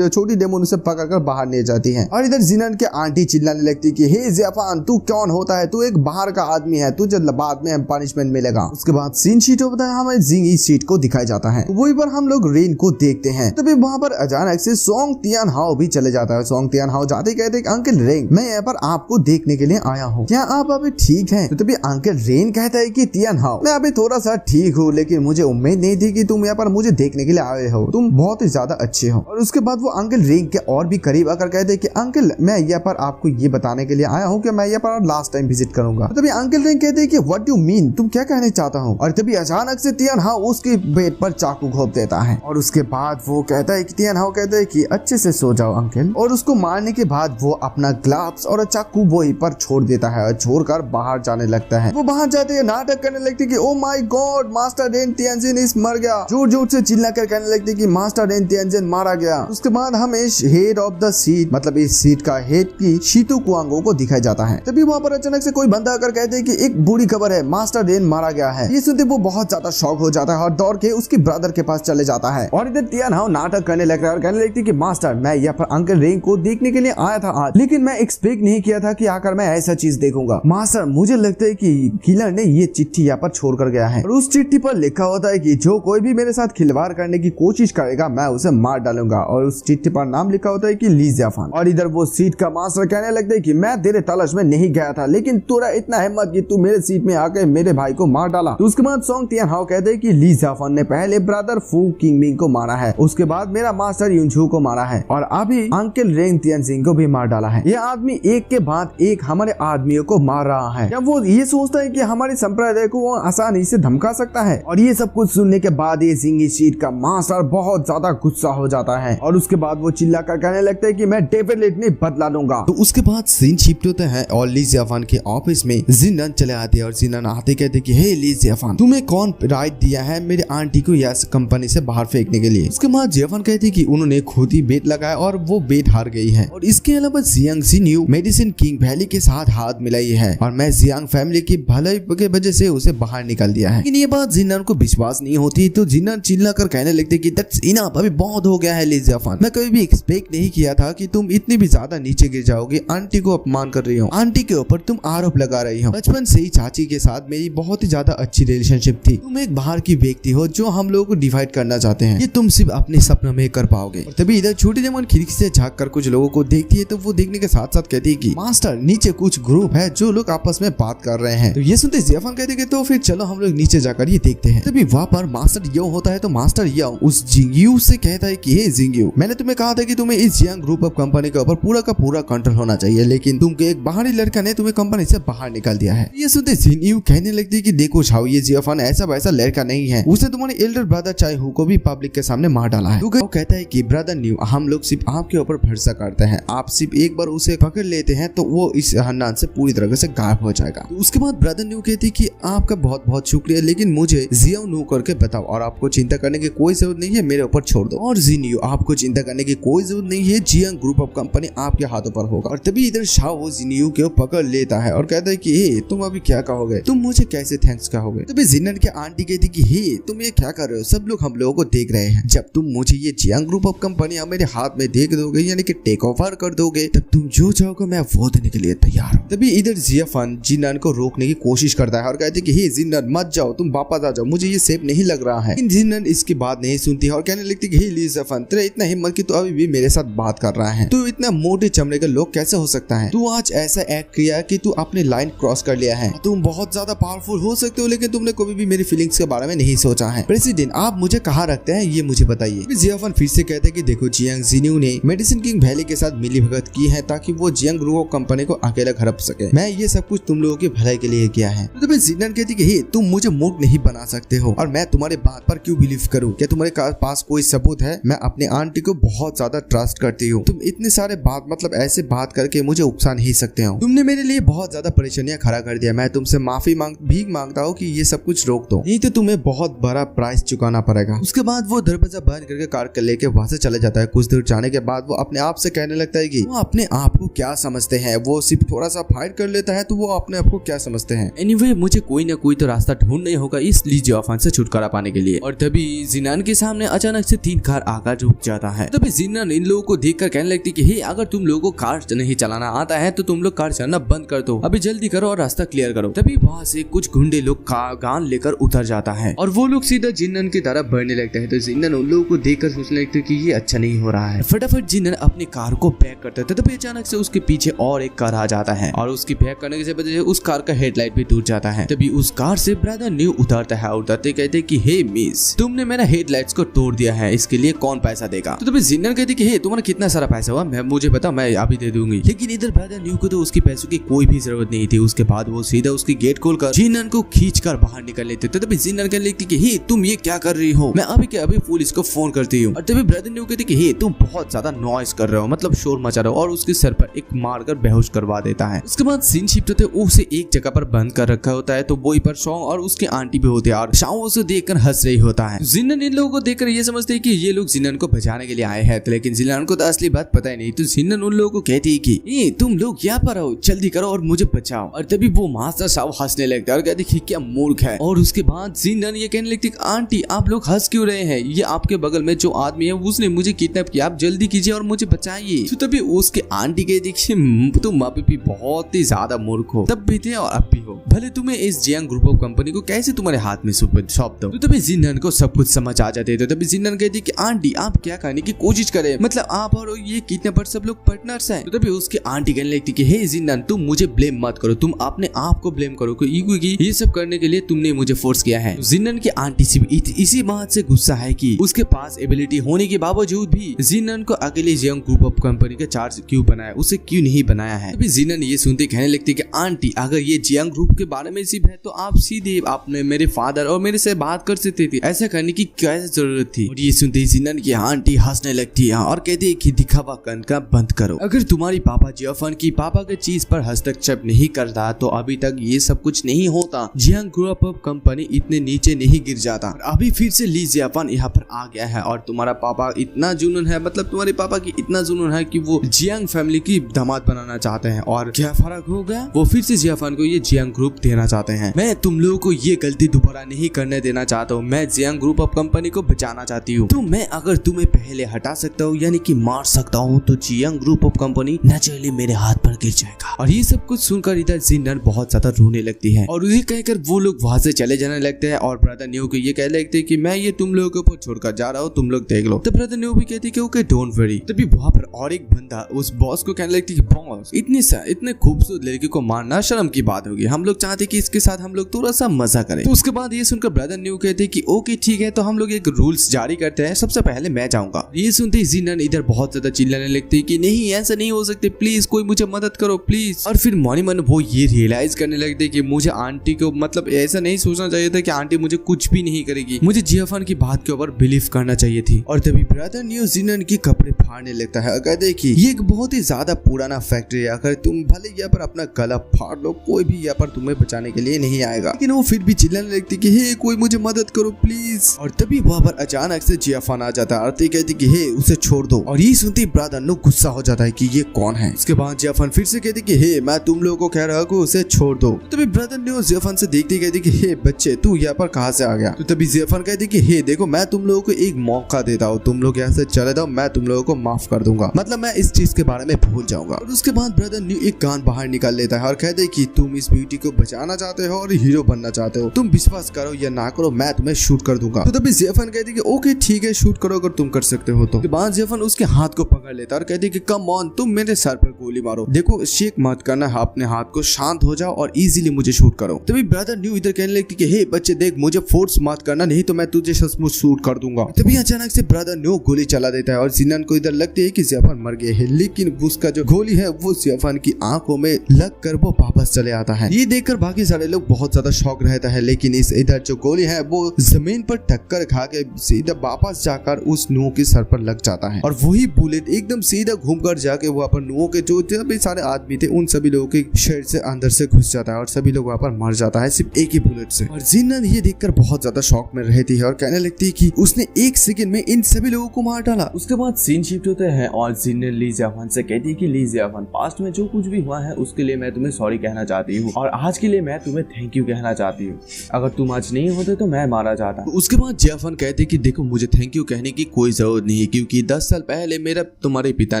छोटी डेमन उसे पकड़कर बाहर ले जाती है और इधर जिनान के आंटी चिल्लाने लगती कि हे जियाफान तू कौन होता है, तू एक बाहर का आदमी है, तुझे बाद में पनिशमेंट मिलेगा। उसके बाद सीन शीट होता है, हमें जिंग इस शीट को दिखाया जाता है। वही पर हम लोग रेन को देखते हैं। तभी वहाँ पर अचानक से सोंग तियान हाओ भी चले जाता है। सोंग तियान हाओ जाते कहते अंकल रेन, मैं यहाँ पर आपको देखने के लिए आया हूँ, क्या आप अभी ठीक हैं? तो तभी अंकल रेन कहता है कि तियान हाओ, मैं अभी थोड़ा सा ठीक हूँ, लेकिन मुझे उम्मीद नहीं थी कि तुम यहाँ पर मुझे देखने के लिए आए हो, तुम बहुत ही ज्यादा अच्छे हो। और उसके बाद वो अंकल रेन के और भी करीब आकर कहते हैं कि अंकल मैं यहाँ पर आपको ये बताने के लिए आया हूँ कि मैं यहाँ पर लास्ट टाइम विजिट करूंगा। तभी अंकल रेन कहते हैं कि व्हाट यू मीन, तुम क्या कहने चाहता हूँ? और तभी अचानक से तियान हाओ उसके बेड पर चाकू घोंप देता है और उसके बाद वो कहता है कि तियान हाओ कहता है कि अच्छे से सो जाओ अंकल। और उसको मारने के बाद वो अपना ग्लव्स और चाकू वही पर छोड़ देता है और छोड़कर बाहर जाने लगता है। वो बाहर जाते हैं नाटक करने लगते कि oh my God master rain Tianjin इस मर गया, जोर जोर से चिल्लाकर कहने लगते कि मास्टर रेन तियानजिन मारा गया। उसके बाद हमें हेड ऑफ द सीट मतलब इस सीट का हेड की शीतू कुआंगो को दिखाया जाता है। तभी वहाँ पर अचानक से कोई बंदा आकर कहते हैं कि एक बुरी खबर है, मास्टर रेन मारा गया है। ये सुनते वो बहुत ज्यादा शॉक हो जाता है और दौड़ के उसके ब्रदर के पास चले जाता है। और इधर तियान हाओ नाटक करने लग रहा है और कहने लगती कि मास्टर मैं यहाँ पर अंकल रेन को देखने के लिए आया था आज, लेकिन मैं एक्सपेक्ट नहीं किया था कि आकर मैं ऐसा चीज देखूंगा। मास्टर मुझे लगता है कि किलर ने ये चिट्ठी यहाँ पर छोड़ कर गया है और उस चिट्ठी पर लिखा होता है कि जो कोई भी मेरे साथ खिलवाड़ करने की कोशिश करेगा मैं उसे मार डालूंगा। और उस चिट्ठी पर नाम लिखा होता है कि ली जियाफान। और इधर वो सीट का मास्टर कहने लगता है कि मैं तेरे तलाश में नहीं गया था, लेकिन तोरा इतना हिम्मत कि तू मेरे सीट में आकर मेरे भाई को मार डाला। तो उसके बाद सोंग तियान हाओ कहते हैं कि ली जियाफान ने पहले ब्रदर फू किंगमिंग को मारा है, उसके बाद मेरा मास्टर युनझू को मारा है और अभी अंकल रेन तियानजिन को भी मार डाला है। ये आदमी एक के बाद एक हमारे आदमियों को मार रहा है। क्या वो ये सोचता है कि हमारे संप्रदाय को वो आसानी से धमका सकता है? और ये सब कुछ सुनने के बाद ये जिंगी शीट का मास्टर बहुत ज्यादा गुस्सा हो जाता है और उसके बाद वो चिल्लाकर कहने लगता है कि मैं डेफिनेटली बदला लूंगा। तो उसके बाद सीन शिफ्ट होता है और ली जियाफान के ऑफिस में जिनान चले आते हैं और जिनान आते कहते कि हे ली जियाफान, तुम्हें कौन राइट दिया है मेरे आंटी को यस कंपनी से बाहर फेंकने के लिए? उसके बाद जियाफान कहती कि उन्होंने खुद ही बेट लगाया और वो बेट हार गई है और इसके अलावा जियांग जिन्यू मेडिसिन किंग वैली के साथ हाथ मिलाई है और मैं जियांग फैमिली की भलाई के वजह से उसे बाहर निकाल दिया है। लेकिन ये बात जिन्नान को विश्वास नहीं होती तो जिन्नान चिल्ला कर कहने लगते कि दैट्स इनफ, अभी बहुत हो गया है ली जियाफन। मैं कभी भी एक्सपेक्ट नहीं किया था कि तुम इतनी भी ज्यादा नीचे गिर जाओगे। आंटी को अपमान कर रही हो, आंटी के ऊपर तुम आरोप लगा रही हो। बचपन से ही चाची के साथ मेरी बहुत ही ज्यादा अच्छी रिलेशनशिप थी। तुम एक बाहर की व्यक्ति हो जो हम लोगों को डिवाइड करना चाहते हैं, ये तुम सिर्फ अपने सपनों में कर पाओगे। और तभी इधर छोटी जमन खिड़की से झांक कर कुछ लोगों को देखती है तो वो देखने के साथ साथ कहती है कि मास्टर नीचे कुछ ग्रुप है जो लोग आपस में बात कर रहे हैं। तो ये सुनते जियाफन कहते कि तो फिर चलो हम लोग नीचे जाकर ये देखते हैं। तभी वहाँ पर मास्टर यो होता है तो मास्टर यो उस जिंगयू से कहता है कि हे जिंगयू, मैंने तुम्हें कहा था कि तुम्हें इस जियांग ग्रुप ऑफ कंपनी के ऊपर पूरा का पूरा कंट्रोल होना चाहिए, लेकिन तुम एक बाहरी लड़का ने तुम्हें कंपनी से बाहर निकाल दिया है। ये सुनते जिंगयू कहने लगती है कि देखो छाओ, ये जियाफन ऐसा वैसा लड़का नहीं है, उसने तुम्हारे एल्डर ब्रदर चाय हु को भी पब्लिक के सामने मार डाला है। वो कहता है कि ब्रदर न्यू, हम लोग सिर्फ आपके ऊपर भरोसा करते हैं, आप सिर्फ एक बार उसे पकड़ लेते हैं तो वो इस खानदान से पूरी तरह से गायब हो जाएगा। तो उसके बाद ब्रदर न्यू कहती कि आपका बहुत बहुत शुक्रिया, लेकिन मुझे जियाओ न्यू करके बताओ और आपको चिंता करने की कोई जरूरत नहीं है, मेरे ऊपर छोड़ दो। और जिन्यू, आपको चिंता करने की कोई जरूरत नहीं है, जियांग ग्रुप ऑफ कंपनी आपके हाथों पर होगा। और तभी इधर शाओ जिन्यू को पकड़ लेता है और कहता है कि हे तुम अभी क्या कहोगे, तुम मुझे कैसे थैंक्स कहोगे। तभी जिन्नन के आंटी कहती कि हे तुम ये क्या कर रहे हो, सब लोग हम लोगों को देख रहे हैं, जब तुम मुझे ये जियांग ग्रुप ऑफ कंपनी मेरे हाथ में देख दोगे यानी कि टेक ओवर कर दोगे, तब तुम जो चाहोगे मैं वो देने के लिए तैयार हूँ। तभी इधर जियाफन जिन्नन को रोकने की कोशिश करता है और कहते कि हे जिन्नन मत जाओ, तुम वापस आ जाओ, मुझे ये सेफ नहीं लग रहा है। जिन्नन इसकी बात नहीं सुनती है और कहने लगती कि हे जियाफन, तेरा इतना हिम्मत कि तू अभी भी मेरे साथ बात कर रहा है, तू इतना मोटे चमड़े का लोग कैसे हो सकता है, तू आज ऐसा एक्ट किया कि तू अपने लाइन क्रॉस कर लिया है, तुम बहुत ज्यादा पावरफुल हो सकते हो लेकिन तुमने कभी भी मेरी फीलिंग्स के बारे में नहीं सोचा है। प्रेसिडेंट आप मुझे कहाँ रखते हैं ये मुझे बताइए। जियाफन फिर से कहते हैं कि देखो जियांग जिन्यू ने मेडिसिन किंग वैली के साथ मिली भगत की है ताकि वो जियांग ग्रुप ऑफ कंपनी को अकेला हड़प सके, मैं ये सब कुछ तुम लोगों की भलाई के लिए किया है। तो जिन्नन कहती कि हे तुम मुझे मूर्ख नहीं बना सकते हो और मैं तुम्हारे बात पर क्यों बिलीव करूं, क्या तुम्हारे पास कोई सबूत है। मैं अपने आंटी को बहुत ज्यादा ट्रस्ट करती हूँ, तुम इतने सारे बात मतलब ऐसे बात करके मुझे उकसा नहीं सकते हो, तुमने मेरे लिए बहुत ज्यादा परेशानियां खड़ा कर दिया, मैं तुमसे माफी भीख मांगता हूँ कि ये सब कुछ रोक दो, नहीं तो तुम्हें बहुत बड़ा प्राइस चुकाना पड़ेगा। उसके बाद वो दरवाजा बंद करके कार लेके वहां से चले जाता है। कुछ दूर जाने के बाद वो अपने आप से कहने लगता है कि वो अपने आप को क्या समझते हैं, वो सिर्फ थोड़ा सा फाइट कर लेता है तो वो अपने आप को क्या समझते हैं। एनीवे मुझे कोई ना कोई तो रास्ता ढूंढना ही होगा इस ली जियाफन से छुटकारा पाने के लिए। और तभी जिन्नान के सामने अचानक से 3 कार आकर रुक जाता है। तभी जिन्नान इन लोगों को देखकर कहने लगती कि हे अगर तुम लोगों को कार नहीं चलाना आता है तो तुम लोग कार चलाना बंद कर दो, अभी जल्दी करो और रास्ता क्लियर करो। तभी वहाँ से कुछ गुंडे लोग गान लेकर उतर जाता है और वो लोग सीधा जिन्नान की तरफ बढ़ने लगते हैं। तो जिन्नान उन लोगों को देखकर सोचने लगते कि ये अच्छा नहीं हो रहा है। फटाफट जिन्नान अपनी कार को बैक करता है तभी अचानक से उसके पीछे और एक कार आ जाता है और उसकी बैक करने की वजह से उस कार का हेडलाइट भी टूट जाता है। तभी उस कार से ब्रदर न्यू उतरता है, उतरते कहते कि हे मिस तुमने मेरा हेडलाइट्स को तोड़ दिया है, इसके लिए कौन पैसा देगा। तो तभी जिन्नान कहती कि हे तुम्हारा कितना सारा पैसा हुआ, मैं मुझे बता मैं अभी दे दूंगी। लेकिन इधर ब्रदर न्यू को तो उसकी पैसों की कोई भी जरूरत नहीं थी। उसके बाद वो सीधा उसकी गेट खोलकर जिन्नान को खींचकर बाहर निकल लेते। तो तभी जिन्नान कहने लगती कि हे तुम ये क्या कर रही हो, मैं अभी के अभी पुलिस को फोन करती हूँ। और तभी ब्रदर न्यू कहती कि हे तुम बहुत ज्यादा नॉइस कर रहे हो, मतलब शोर मचा रहे हो, और उसके सर पर एक मारकर बेहोश करवा देता है। उसके बाद सीन शिफ्ट होते उसे एक जगह पर बंद कर रखा होता है। तो वही पर शॉन्ग और उसके आंटी भी होते हैं और शाओ उसे देखकर हंस रही होता है। जिन्नान इन लोगों को देखकर ये समझते हैं कि ये लोग जिन्नान को बचाने के लिए आए हैं, लेकिन जिन्नान को तो असली बात पता ही नहीं। तो जिन्नान उन लोगों को कहती है कि तुम लोग यहाँ पर आओ, जल्दी करो और मुझे बचाओ। और तभी वो मास्टर शाओ हंसने लगता है और कहती है क्या मूर्ख है। और उसके बाद जिन्नान ये कहने लगती है आंटी आप लोग हंस क्यों रहे हैं, ये आपके बगल में जो आदमी है उसने मुझे किडनैप किया, आप जल्दी कीजिए और मुझे बचाइए। तो तभी उसके आंटी कहती है तुम अभी भी बहुत ही ज्यादा मूर्ख हो, तब भी थे और अब भी हो, भले तुम्हें इस जियांग ग्रुप ऑफ कंपनी को कैसे तुम्हारे हाथ में सौंप दो। तो तभी जिन्नान को सब कुछ समझ आ जाते। तो तभी जिन्नान कहती कि आंटी आप क्या करने की कोशिश करें, मतलब आप और ये किडनैपर सब लोग पार्टनर्स हैं। तो तभी उसकी आंटी कहने लगती कि हे जिन्नान तुम मुझे ब्लेम मत करो, तुम अपने आप को ब्लेम करो क्योंकि ये सब करने के लिए तुमने मुझे फोर्स किया है। जिन्नान की आंटी सिर्फ इसी बात से गुस्सा है कि उसके पास एबिलिटी होने के बावजूद भी जिन्नान को अकेले जियांग ग्रुप ऑफ कंपनी का चार्ज क्यों बनाया, उसे क्यों नहीं बनाया है। तभी जिन्नान ये सुनते कहने लगती कि आंटी अगर ये जियांग ग्रुप के बारे में सिर्फ है तो आप सीधे आपने मेरे फादर और मेरे से बात कर सकते थे, ऐसा करने की क्या जरूरत थी। और ये सुनते ही जिन्नान की आंटी हंसने लगती है और कहती है कि दिखावा करने का बंद करो, अगर तुम्हारी पापा जियाफन की पापा के चीज पर हस्तक्षेप नहीं करता तो अभी तक ये सब कुछ नहीं होता, जियांग ग्रुप ऑफ कंपनी इतने नीचे नहीं गिर जाता। अभी फिर से ली जियाफन यहाँ पर आ गया है और तुम्हारा पापा इतना जुनून है, मतलब तुम्हारे पापा की इतना जुनून है कि वो जियांग फैमिली की दामाद बनाना चाहते हैं। और क्या फर्क हो गया, वो फिर से जियाफान को ये जियांग ग्रुप देना चाहते हैं। मैं तुम लोगों को ये गलती दोबारा नहीं करने देना चाहता हूँ। मैं जियांग ग्रुप ऑफ कंपनी को बचाना चाहती हूँ। तो मैं अगर तुम्हें पहले हटा सकता हूँ यानी कि मार सकता हूँ तो Jiang group of company naturally मेरे हाथ पर गिर जाएगा। और ये सब कुछ सुनकर इधर जिनन बहुत ज्यादा रोने लगती है और ये कहकर वो लोग वहाँ से चले जाने लगते हैं। और ब्रदर न्यू को ये कहने लगते हैं कि मैं ये तुम लोगों के ऊपर छोड़कर जा रहा हूँ, तुम लोग देख लो। तो ब्रदर न्यू भी कहती है कि ओके डोंट वरी। तभी वहाँ पर और एक बंदा उस बॉस को कहने लगती है कि बॉस इतने खूबसूरत लड़की को मारना शर्म की बात होगी, हम लोग चाहते कि इसके साथ हम लोग थोड़ा सा मजा करें। तो उसके बाद ये सुनकर ब्रदर न्यू कहते हैं कि ओके ठीक है, तो हम लोग एक रूल्स जारी करते हैं, सबसे पहले मैं जाऊंगा। ये सुनते ही जिनन इधर बहुत ज्यादा चिल्लाने लगती है कि नहीं ऐसा नहीं हो सकते, प्लीज कोई मुझे मदद करो प्लीज। और फिर मनी मन वो ये रियलाइज करने लगते हैं कि मुझे आंटी को मतलब ऐसा नहीं सोचना चाहिए था कि आंटी मुझे कुछ भी नहीं करेगी, मुझे जियाफान की बात के ऊपर बिलीव करना चाहिए थी। और तभी ब्रदर न्यू जिनन की कपड़े फाड़ने लगता है और कहते हैं कि ये एक बहुत ही ज्यादा पुराना फैक्ट्री है, अगर तुम भले यहाँ पर अपना गला फाड़ लो कोई भी यहाँ पर तुम्हें बचाने के लिए नहीं आएगा। लेकिन वो फिर भी चिल्लाने लगती कि हे कोई मुझे मदद करो प्लीज। और तभी वहाँ पर अचानक से जियाफान आ जाता है। आरती कहती कि हे उसे छोड़ दो। और ये सुनते ही ब्रदर न्यू गुस्सा हो जाता है कि ये कौन है। इसके बाद जियाफान फिर से कहती कि हे मैं तुम लोगों को कह रहा हूँ उसे छोड़ दो। तभी ब्रदर न्यू जियाफान से देखती कहती कि हे बच्चे तू यहाँ पर कहाँ से आ गया। तो तभी जियाफान कहती कि हे देखो मैं तुम लोगों को एक मौका देता हूँ, तुम लोग यहाँ से चले जाओ, मैं तुम लोगों को माफ कर दूंगा, मतलब मैं इस चीज के बारे में भूल जाऊंगा। और उसके बाद ब्रदर न्यू एक कान बाहर निकाल लेता है और कहते हैं कि तुम इस ब्यूटी को बचाना चाहते हो और हीरो बनना चाहते हो, तुम विश्वास करो या ना करो मैं तुम्हें शूट कर दूंगा। तो तभी जियाफान कहती कि ओके ठीक है शूट करो अगर तुम कर सकते हो तो। बाद जियाफान उसके हाथ को पकड़ लेता है और कहती कि कम ऑन तुम मेरे सर पर गोली मारो, देखो शेक मत करना, अपने हाथ को शांत हो जाओ और इजीली मुझे शूट करो। तभी ब्रदर न्यू इधर कहने लगती कि हे बच्चे देख मुझे फोर्स मत करना नहीं तो मैं तुझे सचमुच शूट कर दूंगा। तभी अचानक से ब्रदर न्यू गोली चला देता है और जिनन को इधर लगती है कि जियाफान मर गए है, लेकिन उसका जो गोली है वो जियाफान की आंखों में लग कर वो वापस चले आता है। ये देखकर बाकी सारे लोग बहुत ज्यादा शौक रहता है, लेकिन इस इधर जो गोली है वो जमीन पर टक्कर खा के सीधा वापस जाकर उस नुओ के सर पर लग जाता है। और वही बुलेट एकदम सीधा घूमकर जाके वहाँ पर नुओ के जो भी सारे आदमी थे उन सभी लोगों के शरीर से अंदर से घुस जाता है और सभी लोग वहाँ पर मर जाता है सिर्फ एक ही बुलेट से। और जिन्नन ये देखकर बहुत ज्यादा शौक में रहती है और कहने लगती है कि उसने एक सेकंड में इन सभी लोगों को मार डाला। उसके बाद सीन शिफ्ट होते हैं और जिन्नन ली जियाफान से कहती है कि ली जियाफान पास्ट में जो कुछ भी हुआ है उसके लिए मैं तुम्हें सॉरी कहना चाहती हूँ और आज के लिए मैं तुम्हें थैंक यू कहना चाहती हूँ, अगर तुम आज नहीं होते तो मैं मारा जाता। उसके बाद जियाफान कहते कि देखो मुझे थैंक यू कहने की कोई जरूरत नहीं है क्योंकि 10 साल पहले तुम्हारे पिता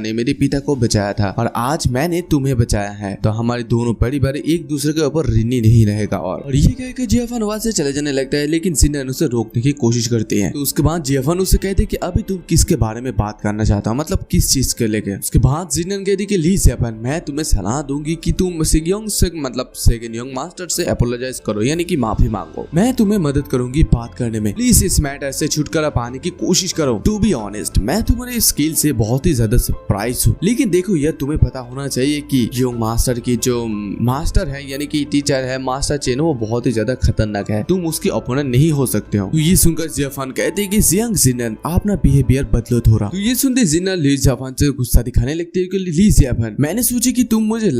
ने मेरे पिता को बचाया था और आज मैंने तुम्हें बचाया है, तो हमारे दोनों परिवार एक दूसरे के ऊपर ऋणी नहीं रहेगा। और ये कहकर जियाफान वहां से चले जाने लगता है, लेकिन जिनन उसे रोकने की कोशिश करती है। तो उसके बाद जियाफान उसे कहते कि अभी तुम किसके बारे में बात करना चाहता हो, मतलब किस चीज के लेके। उसके बाद जिनन कहती कि ली जियाफान मैं तुम्हें सलाह दूंगी कि तुम सेगयोंग से मतलब सेगयोंग मास्टर से अपोलोजाइज करो यानी कि माफी मांगो, मैं तुम्हें मदद करूंगी बात करने में, प्लीज इस मैटर से छुटकारा पाने की कोशिश करो। टू बी ऑनेस्ट मैं तुम्हारे स्किल से बहुत ही ज्यादा सरप्राइज हूँ, लेकिन देखो यह तुम्हें पता होना चाहिए कि योंग मास्टर की जो मास्टर है यानी कि टीचर है मास्टर चेन वो बहुत ही ज्यादा खतरनाक है, तुम उसकी ओपोनेंट नहीं हो सकते हो। तो ये सुनकर जियाफान कहते हैं कि जियांग जिनन आप ना बिहेवियर बदलो थोड़ा। तो ये सुनते जिनन ली जियाफान से गुस्सा दिखाने लगती है कि ली जियाफान मैंने सोची कि तुम मुझे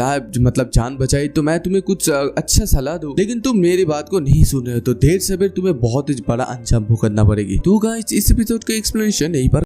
मतलब जान बचाई तो मैं तुम्हें कुछ अच्छा सलाह दूं, लेकिन तुम मेरी बात को नहीं सुन रहे हो तो देर सवेर तुम्हें बहुत ही बड़ा अंजाम भुगतना पड़ेगी। तो गाइस इस एपिसोड का एक्सप्लेनेशन यहीं पर